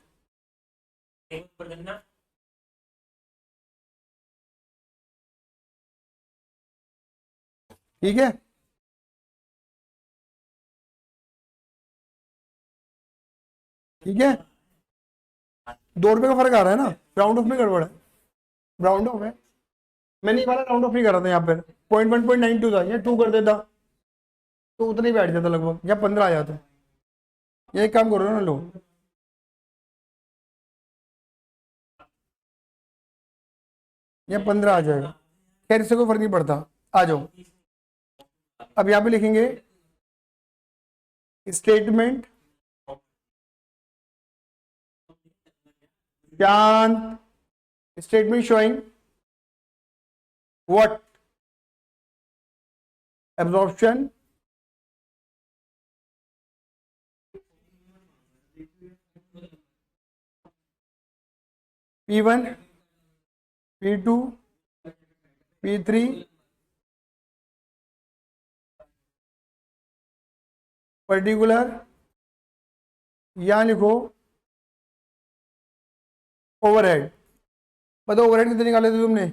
S1: ठीक है। ठीक है, 2 रुपए का फर्क आ रहा है ना, राउंड ऑफ में गड़बड़ है, राउंड ऑफ है। मैंने ये वाला राउंड ऑफ नहीं करा था, यहाँ पर 0.1.92 था, या 2 कर देता तो उतना ही बैठ जाता लगभग, या 15 आ जाता। ये काम करो ना लो, या 15 आ जाएगा, खैर इससे कोई फर्क नहीं पड़ता। आ जाओ, अब यहाँ पे लिखेंगे स्टेटमेंट शांत, statement showing what? Absorption P1, P2, P3, particular, यहां लिखो ओवरहेड। बताओ ओवरहेड कितने निकाले थे तुमने?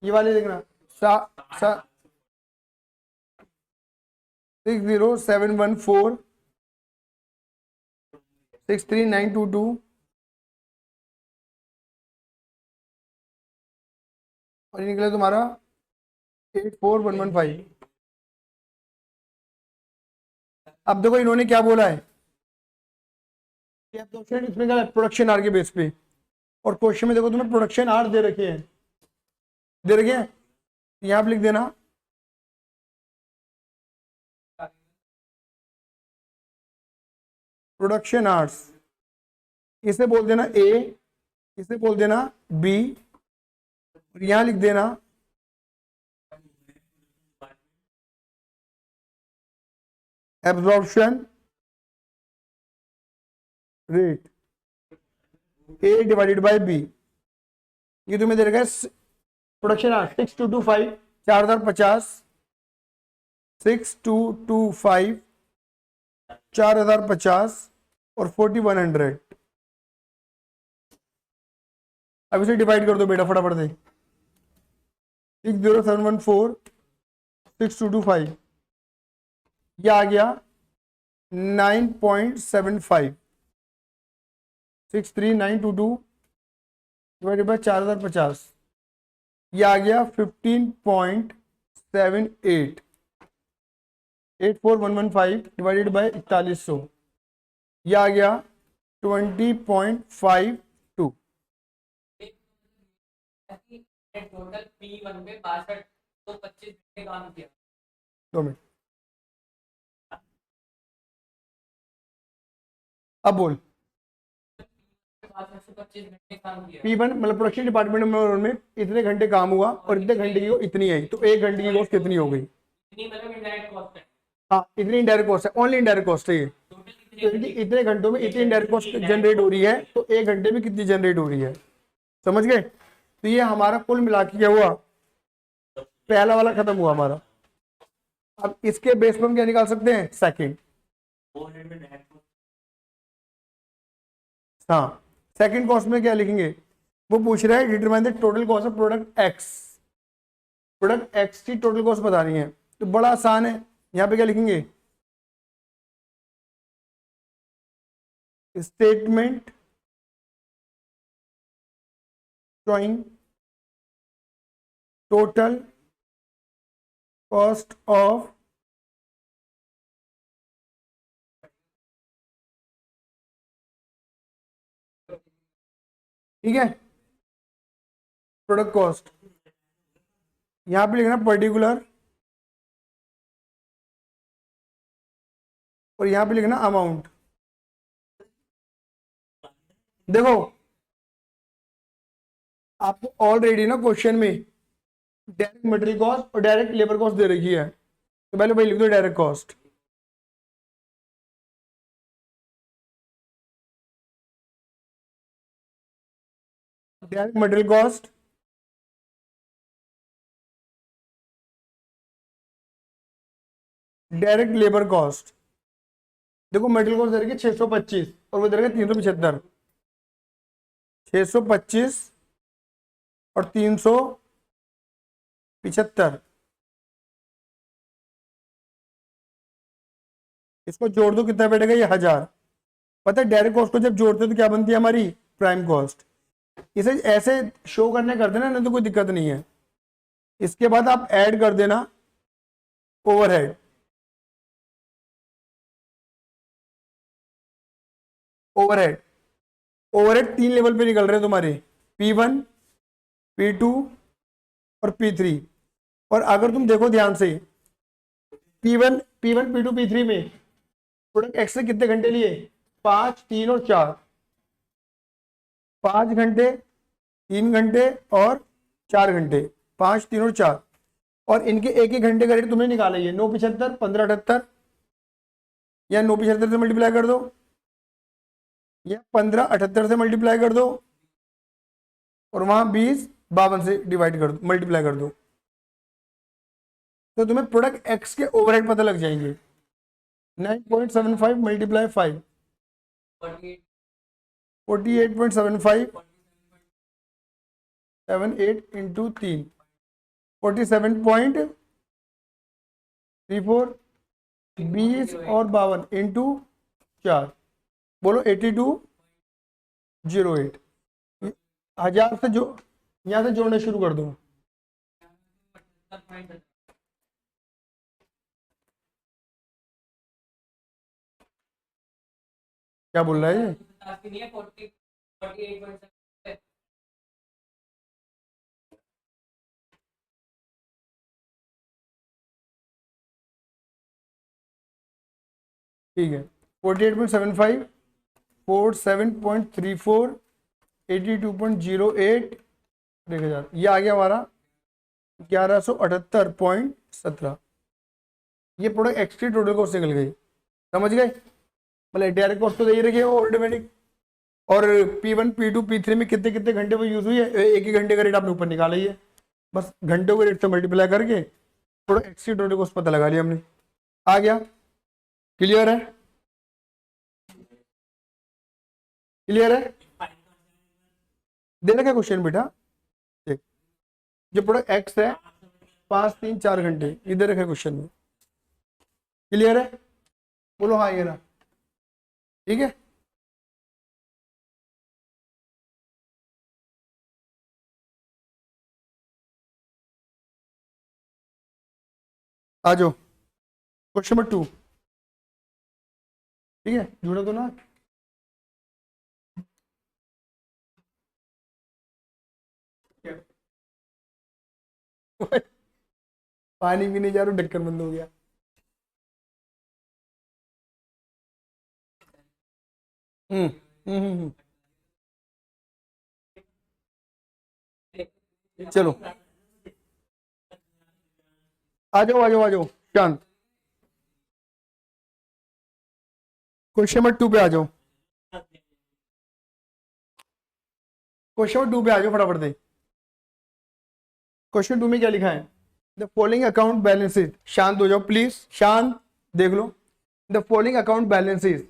S1: ये वाले देखना, 60714 63922 और ये निकला तुम्हारा 84115। अब देखो इन्होंने क्या बोला है कि क्वेश्चन इसमें क्या प्रोडक्शन आर के बेस पे, और क्वेश्चन में देखो तुम्हें प्रोडक्शन आर दे रखे हैं, दे रखे हैं, यहां पे लिख देना प्रोडक्शन आर्स, इसे बोल देना ए, इसे बोल देना बी, और यहां लिख देना absorption rate a divided by b. ये तुम्हें दे रखा है प्रोडक्शन आर 6225 4050, 6225 4050 और 4100। अब इसे डिवाइड कर दो बेटा फटाफट से, 60714 6225, यह आ गया 9.75, 63922 डिवाइडेड बाय 4050, यह आ गया 15.78, 84115 डिवाइडेड बाय 4100, यह आ गया 20.52।
S3: टोटल P1 पे 62 तो 25 घंटे काम किया।
S1: 2 मिनट, अब बोल।
S3: 25 घंटे काम किया।
S1: P1 मतलब प्रोडक्शन डिपार्टमेंट में इतने घंटे काम हुआ और इतने घंटे की इतनी है, तो 1 घंटे की कॉस्ट कितनी हो गई?
S3: इतनी मतलब इनडायरेक्ट कॉस्ट है।
S1: हाँ, इतनी इनडायरेक्ट कॉस्ट है, ओनली इनडायरेक्ट कॉस्ट है ये।
S3: टोटल कितनी
S1: तो इतने घंटों में इतनी इनडायरेक्ट कॉस्ट जनरेट हो रही है, तो 1 घंटे में कितनी जनरेट हो रही है, समझ गए? तो ये हमारा कुल मिला के क्या हुआ, पहला वाला खत्म हुआ हमारा। अब इसके बेस पर हम क्या निकाल सकते हैं? सेकंड। हाँ, सेकंड कॉस्ट में क्या लिखेंगे? वो पूछ रहा है determine the total cost of product x, product x की टोटल कॉस्ट बतानी है, तो बड़ा आसान है। यहाँ पे क्या लिखेंगे? Statement showing total cost of ठीक है, प्रोडक्ट कॉस्ट। यहां पे लिखना पर्टिकुलर और यहां पे लिखना अमाउंट। देखो आपको ऑलरेडी ना क्वेश्चन में डायरेक्ट मटेरियल कॉस्ट और डायरेक्ट लेबर कॉस्ट दे रखी है, तो पहले भाई लिख दो direct cost. Direct material cost, direct labour cost. देखो मटेरियल कॉस्ट दे रखी है 625 और वो दे रखा है 375, 625 और 375, इसको जोड़ दो कितना बैठेगा? ये 1000। पता है डायरेक्ट कॉस्ट को जब जोड़ते हैं तो क्या बनती है हमारी? Prime cost. इसे ऐसे शो करने कर देना ना तो कोई दिक्कत नहीं है। इसके बाद आप ऐड कर देना ओवरहेड, ओवरहेड, ओवरहेड 3 लेवल पे निकल रहे हैं तुम्हारे, P1, P2 और P3। और अगर तुम देखो ध्यान से P1, P2, P3 में प्रोडक्ट एक्स ने कितने घंटे लिए? 5, 3 और 4, 5 घंटे, 3 घंटे और 4 घंटे, 5, 3 और 4, और इनके एक एक घंटे का रेट तुमने निकाला है 975, 1578, या 975 से मल्टीप्लाई कर दो या 1578 से मल्टीप्लाई कर दो और वहां 20 52 से डिवाइड कर दो, मल्टीप्लाई कर दो, तो तुम्हें प्रोडक्ट एक्स के ओवरहेड पता लग जाएंगे। 9.75 मल्टीप्लाई 5 48.75 78 इंटू 3 47.34 20 और 52 इंटू 4 बोलो 8208। 1000 से जो यहाँ से जोड़ना शुरू कर दो। क्या बोल रहा है ये? ठीक है 48.75 47.34 82.08 1000, ये आ गया हमारा 1178.17। ये प्रोडक्ट एक्सट्री टोटल कॉस्ट निकल गई, समझ गए? मतलब डायरेक्ट कॉस्ट तो दे ही रखी है ऑटोमेटिक, और P1 P2 P3 में कितने कितने घंटे वो यूज हुई है, एक ही घंटे का रेट आपने ऊपर निकाला ही है, बस घंटों के रेट से मल्टीप्लाई करके प्रोडक्ट एक्सट्री टोटल कॉस्ट पता लगा लिया हमने। आ गया? क्लियर है? क्लियर है? दे रखा क्वेश्चन बेटा, देख जो प्रोडक्ट एक्स है 5 3 4 घंटे, इधर रखा क्वेश्चन में। क्लियर है? बोलो हाँ ये ना, ठीक है। आ जाओ क्वेश्चन नंबर 2, ठीक है, जुड़ा तो ना। पानी भी नहीं जा रहा, ढक्कन बंद हो गया। हम्म हम्म हम्म, हम्म। चलो आ जाओ आ जाओ आ जाओ शांत, क्वेश्चन नंबर 2 पे आ जाओ, क्वेश्चन नंबर 2 पे आ जाओ फटाफट से। क्वेश्चन 2 में क्या लिखा है? द फॉलोइंग अकाउंट बैलेंसेज, शांत हो जाओ प्लीज, शांत, देख लो। The following account balances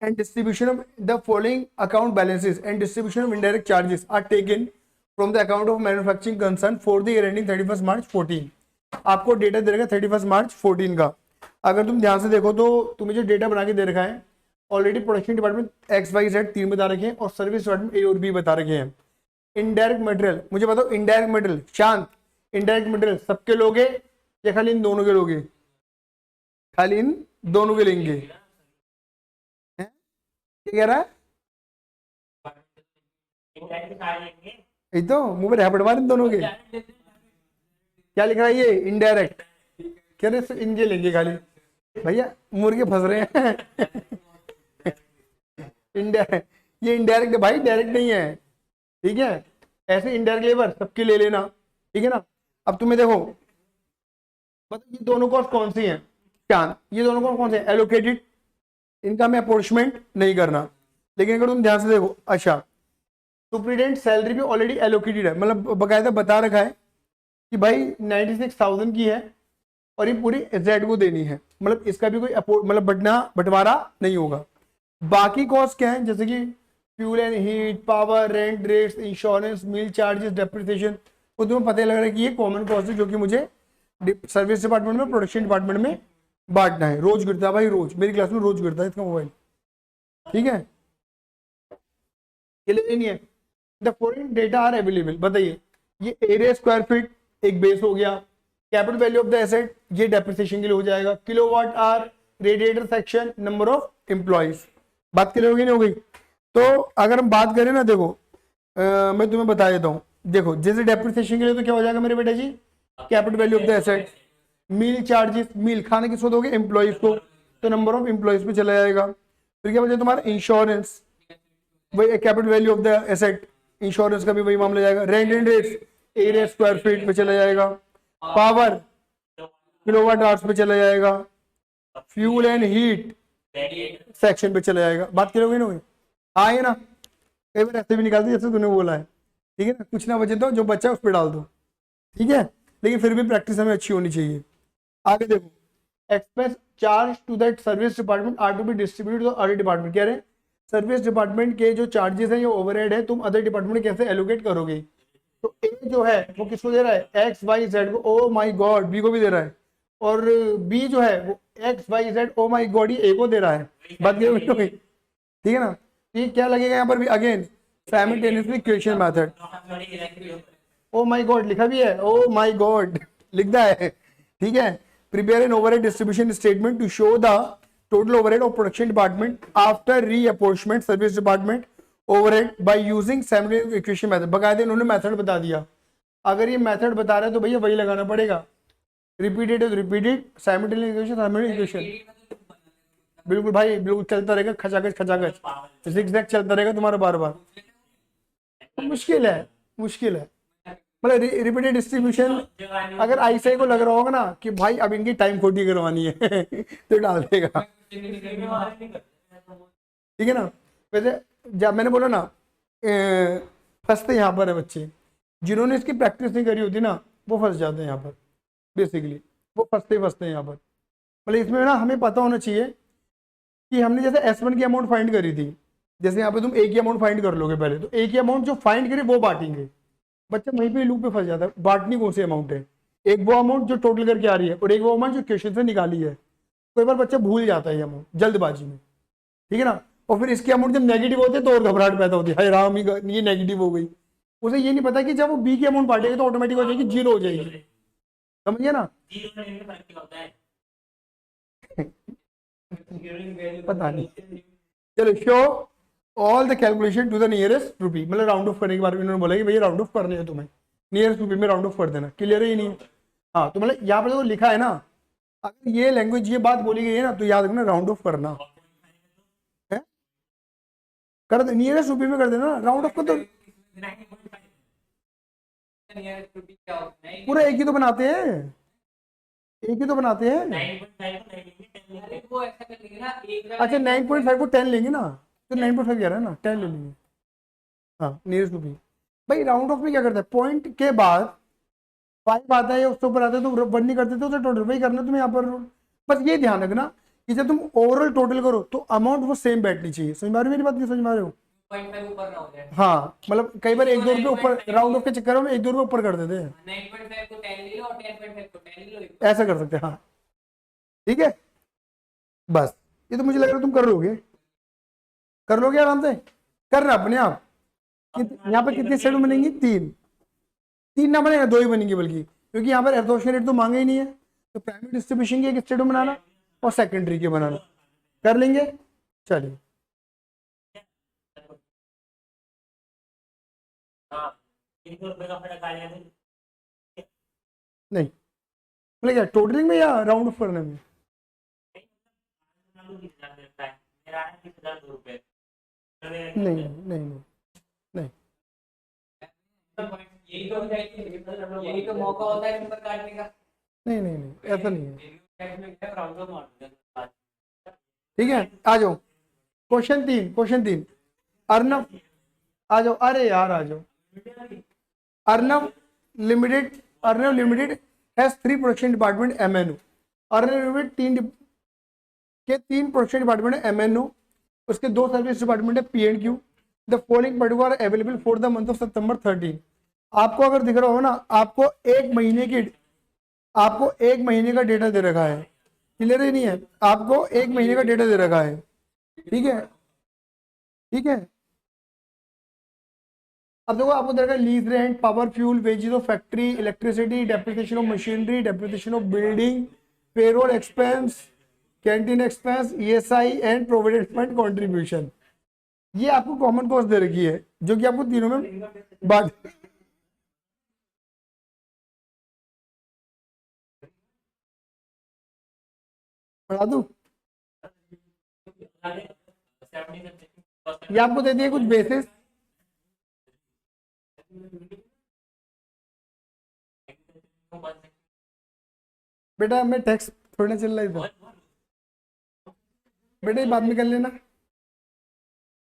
S1: and distribution of the following account balances and distribution of indirect charges are taken from the account of manufacturing concern for the year ending 31st March 14। आपको data दे रखा है 31st March 14 का। अगर तुम ध्यान से देखो तो तुम्हें जो डेटा बना के दे रखा है ऑलरेडी प्रोडक्शन डिपार्टमेंट XYZ 3 बता रखे हैं और सर्विस डिपार्टमेंट A और B बता रखे हैं। इनडायरेक्ट मटेरियल मुझे बताओ, इनडायरेक्ट मटेरियल शांत, इनडायरेक्ट मटेरियल सबके लोगे या खाली इन दोनों के लोगे? खाली इन दोनों के लेंगे। क्या कह रहा है? यही तो मुंह पे रैपट मार इन दोनों के। क्या लिख रहा है ये? इनडायरेक्ट। कह रहे इनके लेंगे खाली, भैया मुर्गे फंस रहे हैं। इनडायरेक्ट, ये इनडायरेक्ट है भाई, डायरेक्ट नहीं है, ठीक है। ऐसे इनडायरेक्ट लेबर सबके ले लेना, ठीक है ना। अब तुम्हें देखो मतलब ये दोनों कॉस्ट कौन सी हैं? क्या ये दोनों कॉस्ट कौन से? एलोकेटेड, इनका मैं अपॉर्चमेंट नहीं करना। लेकिन अगर तुम ध्यान से देखो, अच्छा सुप्रीडेंट सैलरी भी ऑलरेडी एलोकेटेड है, मतलब बकायदा बता रखा है कि भाई 96,000 की है और ये पूरी जेड को देनी है, मतलब इसका भी कोई मतलब बंटवारा नहीं होगा। बाकी कॉस्ट क्या है? जैसे कि fuel and heat, power, rent, rates, insurance, meal charges, depreciation, वो तुम्हें पता लग रहा है कि ये कॉमन कॉस्ट है जो कि मुझे सर्विस डिपार्टमेंट में, प्रोडक्शन डिपार्टमेंट में बांटना है। रोज गिरता है भाई, रोज मेरी क्लास में रोज गिरता है इसका मोबाइल, ठीक है। ये नहीं है। The following data are available, बताइए ये एरिया स्क्वायर फीट एक बेस हो गया, capital value of the asset ये डेप्रिसिएशन के लिए हो जाएगा, kilowatt hour, radiator section, number of employees. बात क्लियर होगी नहीं हो गई? तो अगर हम बात करें ना, देखो मैं तुम्हें बता देता हूँ। देखो जैसे डेप्रिसिएशन के लिए तो क्या हो जाएगा मेरे बेटा जी? Capital value of the asset. Meal charges, meal खाने किसको दोगे? एम्प्लॉइज को, तो नंबर ऑफ एम्प्लॉइज पे चला जाएगा। फिर क्या बचा तुम्हारा? इंश्योरेंस, वही capital value of the asset, insurance का भी वही मामला जाएगा। Rent and rates area square feet पे चला जाएगा। पावर किलोवाट आवर्स पे चला जाएगा। फ्यूल एंड हीट सेक्शन पे चला जाएगा। बात क्लियर होगी ना? हाँ है ना? कई बार ऐसे भी निकालते जैसे तूने बोला है, ठीक है ना, कुछ ना बचे तो जो बचा उस पर डाल दो, ठीक है, लेकिन फिर भी प्रैक्टिस हमें अच्छी होनी चाहिए। आगे देखो, expense charge to that service department are to be distributed to other department. कह रहे हैं सर्विस डिपार्टमेंट के जो चार्जेस हैं, ये ओवरहेड है, तुम अदर डिपार्टमेंट कैसे एलोकेट करोगे। तो ए जो है वो किसको दे रहा है, एक्स वाई जेड को, ओ माई गॉड बी को भी दे रहा है, और बी जो है वो एक्स वाई जेड ओ माई गॉड ये ए को दे रहा है। बात ये हो गई, ठीक है ना। तो ये क्या लगेगा यहाँ पर भी, अगेन साइमल्टेनियसली इक्वेशन मेथड। ओ माई गॉड लिखा भी है, ओ माई गॉड लिखता है, ठीक है। Prepare an overhead distribution statement to show the total overhead of production department after reapportionment service department overhead by using simultaneous equation method. बकायदे इन्होंने मेथड बता दिया। अगर ये मेथड बता रहा है तो भैया वही लगाना पड़ेगा, रिपीटेड तो repeated, simultaneous equation simultaneous equation, बिल्कुल भाई बिल्कुल चलता रहेगा, खचाखच खचाखच जिगजैग चलता रहेगा तुम्हारा बार बार। मुश्किल है, मुश्किल है, मतलब रिपीटेड डिस्ट्रीब्यूशन। अगर ऐसे को लग रहा होगा ना कि भाई अब इनकी टाइम खोटी करवानी है तो डाल देगा, ठीक है ना। वैसे जब मैंने बोला ना फंसते यहाँ पर है बच्चे, जिन्होंने इसकी प्रैक्टिस नहीं करी होती ना वो फंस जाते हैं यहाँ पर, बेसिकली वो फंसते हैं यहाँ पर। मतलब इसमें ना हमें पता होना चाहिए कि हमने जैसे S1 की अमाउंट फाइंड करी थी, जैसे यहाँ पे तुम ए की अमाउंट फाइंड कर लोगे पहले, तो ए की अमाउंट जो फाइंड करी वो बांटेंगे, बच्चा वहीं पे लूप पे फंस जाता है। बांटनी कौन सी अमाउंट है, एक वो अमाउंट जो टोटल करके आ रही है और एक वो अमाउंट जो क्वेश्चन से निकाली है। कई बार बच्चा भूल जाता है ये अमाउंट जल्दबाजी में, ठीक है ना। और फिर इसकी अमाउंट जब नेगेटिव होते हैं तो और घबराहट पैदा होती है, हाय राम ये नेगेटिव हो गई। उसे ये नहीं पता कि जब वो बी की अमाउंट बांटेगा तो ऑटोमेटिक हो जाएगी, जीरो हो जाएगी, समझिए ना। पता नहीं, चलो show all the calculation to the nearest rupee, मतलब राउंड ऑफ करने के बारे में इन्होंने बोला कि भैया राउंड ऑफ करने हैं तुम्हें, नियरेस्ट रुपी में राउंड ऑफ कर देना, क्लियर है ही नहीं। हाँ तो मतलब यहाँ पर जो लिखा है ना, अगर ये लैंग्वेज ये बात बोली गई है ना तो याद रखना राउंड ऑफ करना है, कर दे नियरेस्ट रुपी में कर देना, राउंड ऑफ कर दो, पूरा एक ही तो बनाते हैं, एक ही तो बनाते हैं। अच्छा 9.5 को 10 लेंगे ना, तो 9.5 कह रहा है ना, 10 ले लेंगे। हाँ नियरेस्ट रुपी भाई, राउंड ऑफ में क्या करता है, पॉइंट के बाद 5 आता है या उसके ऊपर आता है तो वन नहीं करते, तो उसे टोटल वही करना तुम्हें यहाँ पर। बस ये ध्यान रखना कि जब तुम ओवरऑल टोटल करो तो अमाउंट वो सेम बैठनी चाहिए, समझ मारे मेरी बात, नहीं समझ मारे हो। हाँ मतलब कई बार 1-2 रुपये ऊपर राउंड ऑफ के चक्कर में 1-2 रुपये ऊपर कर देते हैं,
S3: 9.5 को 10 ले लो और 10.5 को 10 ले लो,
S1: ऐसा कर सकते हैं, हाँ ठीक है। बस ये तो मुझे लग रहा है तुम कर लोगे आराम से, करना अपने आप। यहाँ पर कितनी स्टेट बनेंगी, 3 ना बनेगा, 2 ही बनेंगी बल्कि, क्योंकि यहाँ पर एर्थोशन रेट तो मांगे ही नहीं है, तो प्राइमरी डिस्ट्रीब्यूशन की एक स्टेट बनाना और सेकेंडरी की बनाना, कर लेंगे। चलिए नहीं मतलब क्या टोटलिंग में या राउंड ऑफ करने में, नहीं नहीं नहीं
S3: यही तो मौका होता है नंबर काटने का।
S1: नहीं नहीं नहीं ऐसा नहीं है, ठीक है। आ जाओ क्वेश्चन 3 अर्नब, आ जाओ, अरे यार आ जाओ। Arnab limited has 3 production department MNO। Arnab limited 3 production department है MNO, उसके 2 सर्विस डिपार्टमेंट है P&Q। The following particular available for the month of September 13। आपको अगर दिख रहा हो ना, आपको एक महीने का डेटा दे रखा है, क्लियर ही नहीं है, आपको 1 महीने का डेटा दे रखा है, ठीक है ठीक है। अब देखो आपको दे रखा है lease rent, power fuel, wages of factory, electricity, depreciation of machinery, depreciation of building, payroll expense, canteen expense, ESI and provident fund contribution. ये आपको कॉमन कॉस्ट दे रखी है जो कि आपको तीनों में बांट, पढ़ा दूं, ये आपको दे दिए कुछ बेसिस। बेटा मैं टैक्स थोड़ा चल रहा था, बेटा ये बाद में कर लेना,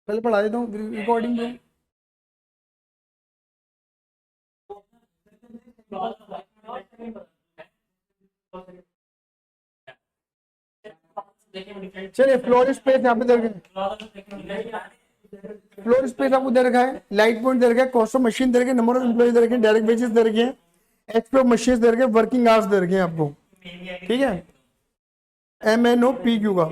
S1: पहले पढ़ा देता हूँ रिकॉर्डिंग में। चलिए फ्लोर स्पेस यहाँ पे दे रखे, फ्लोर स्पेस आपको दे रखा है, लाइट पॉइंट दे रखा है, कॉस्ट ऑफ मशीन दे रखे, नंबर ऑफ एम्प्लॉय दे रखे, डायरेक्ट वेजेस दे रखे हैं, एचपी ऑफ मशीन दे रखे, वर्किंग आवर्स दे रखे हैं आपको, ठीक है, MNOPQ का।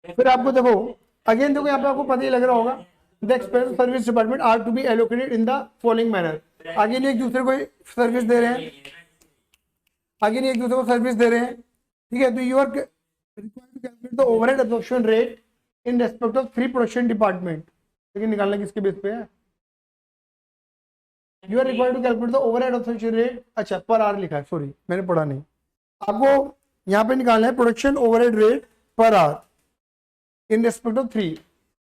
S1: फिर आपको देखो अगेन देखो यहाँ पे आपको पता ही लग रहा होगा, the expense service department are to be allocated in the following manner. आगे नहीं एक दूसरे को सर्विस दे रहे हैं, आगे नहीं एक दूसरे को सर्विस दे रहे हैं, ठीक है। तो you are required to calculate the overhead absorption rate in respect of 3 production department. लेकिन निकालना किसके बेस पे है? You are required to calculate the overhead absorption rate, अच्छा पर आवर लिखा है, सॉरी मैंने पढ़ा नहीं। आपको यहाँ पे निकालना है production overhead rate per hour in respect of 3।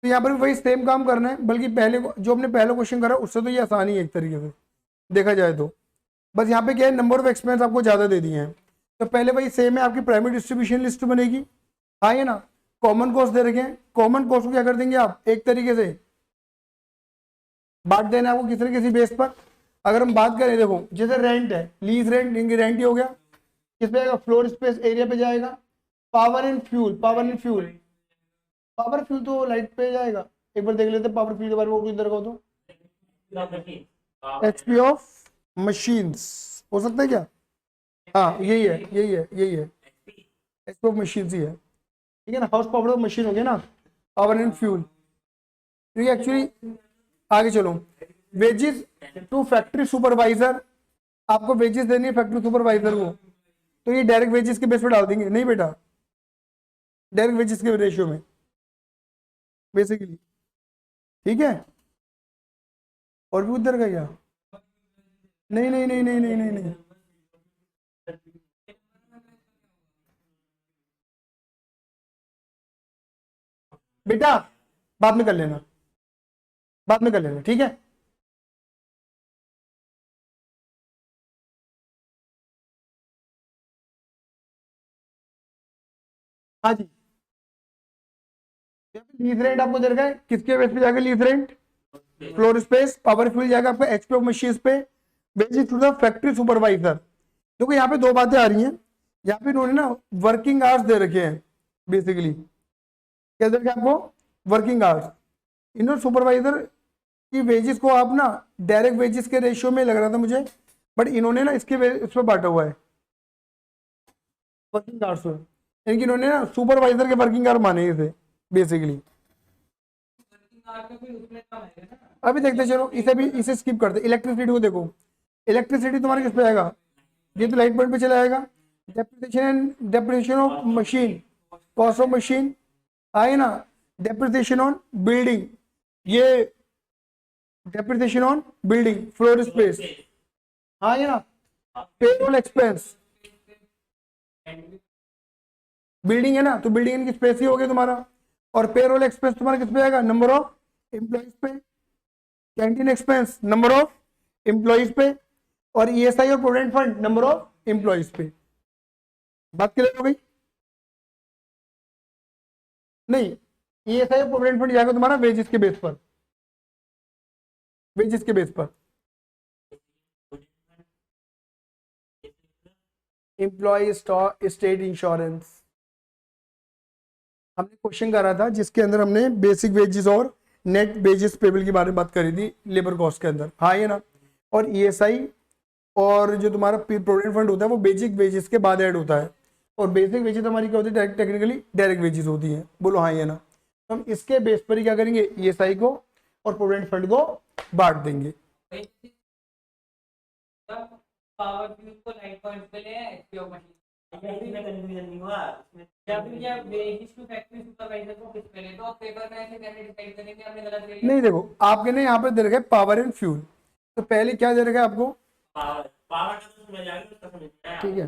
S1: तो यहाँ पर भी वही सेम काम करना है, बल्कि पहले जो हमने पहले क्वेश्चन करा उससे तो ये आसान ही है एक तरीके से देखा जाए तो। बस यहाँ पे क्या है, नंबर ऑफ एक्सपेंस आपको ज़्यादा दे दिए हैं, तो पहले वही सेम है, आपकी प्राइमरी डिस्ट्रीब्यूशन लिस्ट बनेगी, हाँ ये ना। कॉमन कॉस्ट दे रखे हैं, कॉमन कॉस्ट को क्या कर देंगे आप, एक तरीके से बांट देना आपको किसी न किसी बेस पर। अगर हम बात करें देखो जैसे रेंट है, लीज रेंट, रेंट ही हो गया, किस पे आएगा, फ्लोर स्पेस एरिया पे जाएगा। Power and fuel, power and fuel, power fuel तो लाइट पे जाएगा, एक बार देख लेते हैं पावर फ्यूल के बारे में, इधर को तो एचपी ऑफ मशीन्स हो सकता है क्या, हाँ यही है, यही है, यही है, एचपी ऑफ मशीन्स ही है, ठीक है ना। हाउस पावर ऑफ मशीन हो गया ना, पावर एंड फ्यूल। तो ये एक्चुअली आगे चलो, वेजेस टू फैक्ट्री सुपरवाइजर, आपको वेजेस देनी है फैक्ट्री सुपरवाइजर को, तो ये डायरेक्ट वेजेस के बेस पे डाल देंगे, नहीं बेटा डायरेक्ट वेजेस के रेशियो में बेसिकली, ठीक है। और भी उधर का क्या, नहीं नहीं नहीं नहीं नहीं नहीं नहीं बेटा बाद में कर लेना, बाद में कर लेना, ठीक है। हाँ जी, लीज रेंट आपको दे रखा है, किसके बेस पे जाएगा lease rent, floor space, power fuel जाएगा आपका एचपी ऑफ मशीन पे, basic to the factory supervisor. देखो यहाँ पे दो बातें आ रही हैं, यहाँ पे इन्होंने ना वर्किंग आवर्स दे रखे हैं, बेसिकली क्या दे रखे आपको, वर्किंग आवर्स। इन्होंने सुपरवाइजर की वेजेस को आप ना डायरेक्ट वेजेस के रेशियो में लग रहा था मुझे, बट इन्होंने ना इसके उस पर बांटा हुआ है वर्किंग आवर्स में, यानी कि इन्होंने ना सुपरवाइजर के वर्किंग आवर माने इसे बेसिकली। अभी देखते चलो, इसे भी इसे स्किप करते। इलेक्ट्रिसिटी को देखो, इलेक्ट्रिसिटी तुम्हारे किस पे आएगा, ये तो लाइट पॉइंट पे चला आएगा। Depreciation of machine, cost of machine आए ना, डेप्रिसिएशन ऑन बिल्डिंग, ये depreciation on building, floor space, हाँ ये ना, पेरोल एक्सपेंस, बिल्डिंग है ना तो बिल्डिंग की स्पेस ही हो गया तुम्हारा, और पेरोल एक्सपेंस तुम्हारा किस पे आएगा, नंबर ऑफ एम्प्लॉइज पे, canteen expense number of employees पे, और ईएसआई और provident fund number of employees पे। बात क्लियर हो गई, नहीं ईएसआई और प्रोविडेंट फंड जाएगा तुम्हारा वेजेस के बेस पर, वेजेस के बेस पर। एम्प्लॉय स्टेट इंश्योरेंस हमने क्वेश्चन करा था, जिसके अंदर हमने बेसिक वेजेस और नेट वेजेस पेबल के बारे में बात करी थी लेबर कॉस्ट के अंदर, हाँ ये ना। और ईएसआई और जो तुम्हारा प्रोविडेंट फंड होता है वो बेसिक वेजेस के बाद ऐड होता है, और बेसिक वेजेस हमारी क्या होती है, टेक्निकली डायरेक्ट वेजेस होती हैं, बोलो हाँ ये ना। तो हम इसके बेस पर ही क्या करेंगे, ईएसआई को और प्रोविडेंट फंड को बांट देंगे।
S3: पावर फ्यूल को लाइट पॉइंट पे ले एचपी ऑफ मशीन,
S2: कंफ्यूजन नहीं हुआ
S3: जब वेजेस टू फैक्ट्री सुपरवाइजर को किस पे ले, तो पेपर में ऐसे कैसे डिसाइड करेंगे, हमने गलत ले लिया।
S1: नहीं देखो आपके ने यहाँ पे दे रखा है पावर एंड फ्यूल, तो पहले क्या दे रखा है आपको,
S2: पावर पावर तो समझ आ गया, उसका समझ आया।
S1: ठीक है।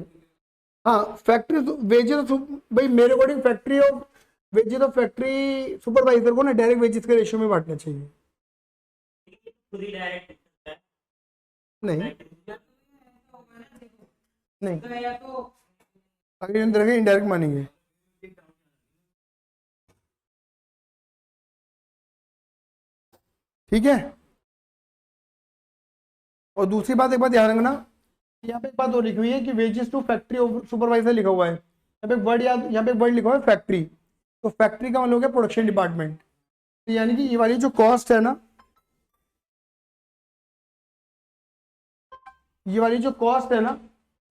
S1: हाँ फैक्ट्री वेजेस भाई मेरे अकॉर्डिंग फैक्ट्री और वेजेस ऑफ फैक्ट्री सुपरवाइजर को ना डायरेक्ट वेजेस के रेशियो में बांटना चाहिए।
S2: खुद ही डायरेक्ट
S1: नहीं नहीं
S3: तो या तो
S1: अगर इनडायरेक्ट मानेंगे, ठीक है। और दूसरी बात एक बात ध्यान रखना, यहाँ पे एक बात और लिखी हुई है कि वेजेस टू फैक्ट्री सुपरवाइजर लिखा हुआ है, यहाँ पे वर्ड याद, यहाँ पे वर्ड लिखा हुआ है फैक्ट्री, तो फैक्ट्री का मतलब हो गया प्रोडक्शन डिपार्टमेंट। तो यानी कि ये वाली जो कॉस्ट है ना, ये वाली जो कॉस्ट है ना,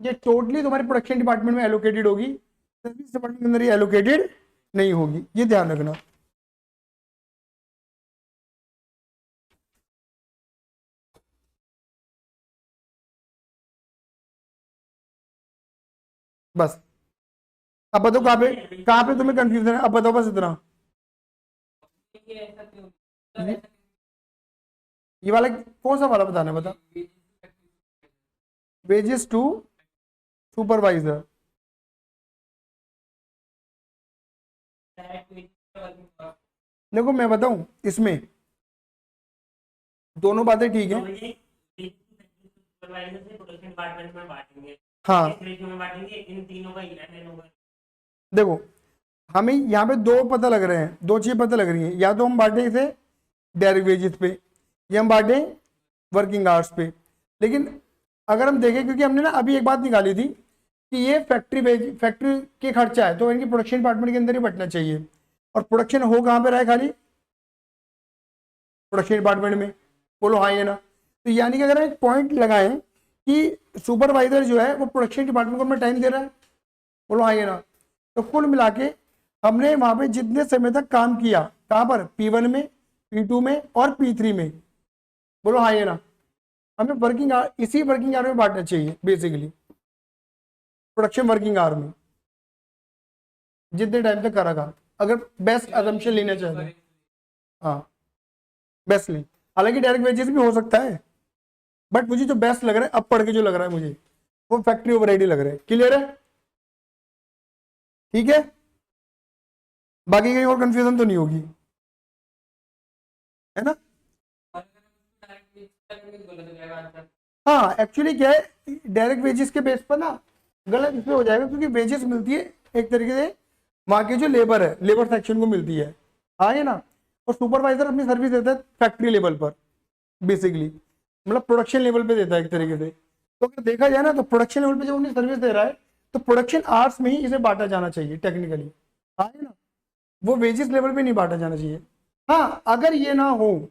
S1: ये टोटली तुम्हारे प्रोडक्शन डिपार्टमेंट में एलोकेटेड होगी, सर्विस डिपार्टमेंट के अंदर ये एलोकेटेड नहीं होगी, ये ध्यान रखना। बस अब बताओ कहाँ पे तुम्हें कंफ्यूजन है, अब बताओ बस इतना।
S3: ये ऐसा क्यों?
S1: ये वाला कौन सा वाला बताना है, बता। वेजेस टू सुपरवाइजर, देखो मैं बताऊं, इसमें दोनों बातें ठीक है।
S2: सुपरवाइजर से प्रोडक्शन डिपार्टमेंट में बांटेंगे,
S1: हाँ
S2: किस रेशियो में बांटेंगे, इन तीनों का 11 होगा।
S1: देखो, हमें यहाँ पे दो पता लग रहे हैं, दो चीजें पता लग रही हैं, या तो हम बांटे इसे डायरेक्ट वेजेस पे, या हम बांटे वर्किंग आवर्स पे। लेकिन अगर हम देखें, क्योंकि हमने ना अभी एक बात निकाली थी कि ये फैक्ट्री के खर्चा है, तो इनकी प्रोडक्शन डिपार्टमेंट के अंदर ही बटना चाहिए, और प्रोडक्शन हो कहाँ पे रहा है, खाली प्रोडक्शन डिपार्टमेंट में। बोलो हाँ या ना। तो यानी कि अगर हम एक पॉइंट लगाएं कि सुपरवाइजर जो है वो प्रोडक्शन डिपार्टमेंट को अपना टाइम दे रहा है, बोलो हाँ या ना, तो कुल मिला के हमने वहां पे जितने समय तक काम किया, कहाँ पर, P1 में, P2 में और P3 में, बोलो हाँ या ना, हमें वर्किंग आवर, इसी वर्किंग आवर में बांटना चाहिए बेसिकली, प्रोडक्शन वर्किंग आवर में जितने टाइम तक करा काम, अगर बेस्ट असम्पशन लेना चाहते हैं। हाँ बेस्ट लें, हालांकि डायरेक्ट वेजेस भी हो सकता है, बट मुझे जो बेस्ट लग रहा है, अब पढ़ के जो लग रहा है मुझे, वो फैक्ट्री ओवरहेड ही लग रहा है। क्लियर है, ठीक है, बाकी कहीं और कंफ्यूजन तो नहीं होगी, है ना। हाँ एक्चुअली क्या है, डायरेक्ट वेजेस के बेस पर ना गलत इसमें हो जाएगा, क्योंकि वेजेस मिलती है एक तरीके से वहाँ के जो लेबर है, लेबर सेक्शन को मिलती है, हाँ है ना, और सुपरवाइजर अपनी सर्विस देता है फैक्ट्री लेवल पर, बेसिकली मतलब प्रोडक्शन लेवल पे देता है एक तरीके से। तो अगर देखा जाए ना, तो प्रोडक्शन लेवल पे जब अपनी सर्विस दे रहा है, तो प्रोडक्शन आवर्स में ही इसे बांटा जाना चाहिए टेक्निकली, हाँ है ना, वो वेजेस लेवल पे नहीं बांटा जाना चाहिए। हाँ अगर ये ना हो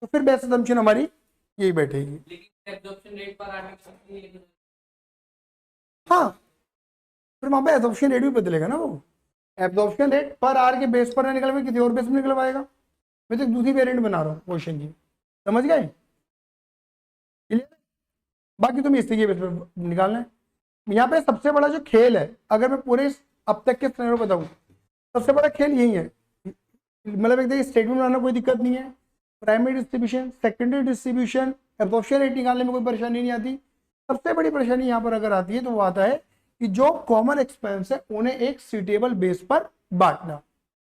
S1: तो फिर बेस्ट असम्पशन हमारी यही बैठेगी।
S3: लेकिन एब्जॉर्प्शन रेट पर आने के
S1: हाँ फिर वहां पे एब्जॉर्प्शन रेट भी बदलेगा ना, वो एब्जॉर्प्शन रेट पर आर के बेस पर ना निकल किसी और बेस में निकल पाएगा। मैं तो एक दूसरी वेरिएंट बना रहा हूँ क्वेश्चन की, समझ गए, क्लियर। बाकी तुम इसी के बेस पर निकालना है। यहाँ पे सबसे बड़ा जो खेल है, अगर मैं पूरे अब तक के सिनेरियो बताऊं, सबसे बड़ा खेल यही है, मतलब एक देखिए स्टेटमेंट बनाना कोई दिक्कत नहीं है, primary distribution, secondary distribution, absorption rate निकालने में कोई परेशानी नहीं आती। सबसे बड़ी परेशानी यहाँ पर अगर आती है तो वो आता है कि जो कॉमन एक्सपेंस है उन्हें एक सीटेबल बेस पर बांटना।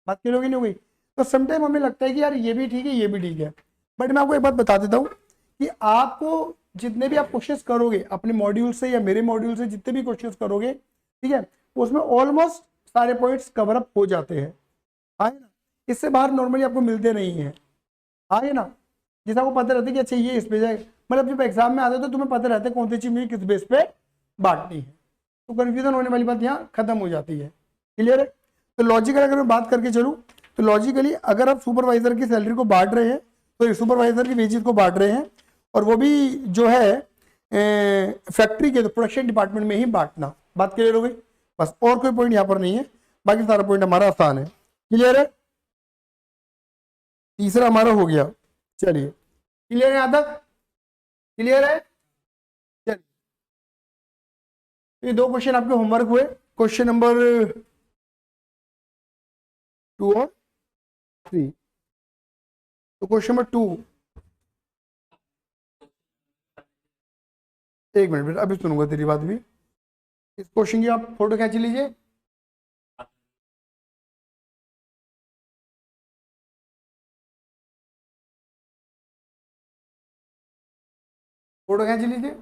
S1: बात क्लियर होगी नहीं हुई। तो समटाइम हमें लगता है कि यार ये भी ठीक है, ये भी ठीक है, बट मैं आपको एक बात बता देता हूँ कि आपको जितने भी आप क्वेश्चन करोगे अपने मॉड्यूल से या मेरे मॉड्यूल से, जितने भी क्वेश्चन करोगे, ठीक है, उसमें ऑलमोस्ट सारे पॉइंट्स कवर अप हो जाते हैं, हाँ ना, इससे बाहर नॉर्मली आपको मिलते नहीं है, हाँ ना, जैसे आपको पता रहता है कि अच्छा ये इस पे जाए, मतलब जब एग्जाम में आते हो तो तुम्हें पता रहता है कौन सी चीज मुझे किस बेस पे बांटनी है, तो कंफ्यूजन होने वाली बात यहाँ खत्म हो जाती है। क्लियर है। तो लॉजिकल अगर मैं बात करके चलूँ, तो लॉजिकली अगर आप सुपरवाइजर की सैलरी को बांट रहे हैं, तो सुपरवाइजर की वेजेस को बांट रहे हैं, और वो भी जो है फैक्ट्री के, तो प्रोडक्शन डिपार्टमेंट में ही बांटना। बात क्लियर हो गई, बस और कोई पॉइंट यहाँ पर नहीं है, बाकी सारा पॉइंट हमारा आसान है। क्लियर है, तीसरा हमारा हो गया, चलिए क्लियर है यहाँ तक, क्लियर है। चलिए ये दो क्वेश्चन आपके होमवर्क हुए, क्वेश्चन नंबर 2 और 3। तो क्वेश्चन नंबर 2, एक मिनट अभी सुनूंगा तेरी बात भी। इस क्वेश्चन की आप फोटो खींच लीजिए, फोटो खींच लीजिए।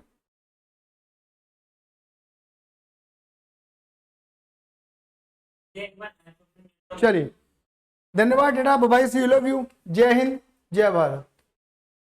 S2: एक बार
S1: चलिए धन्यवाद डेटा, bye, see you, love you, जय हिंद, जय भारत।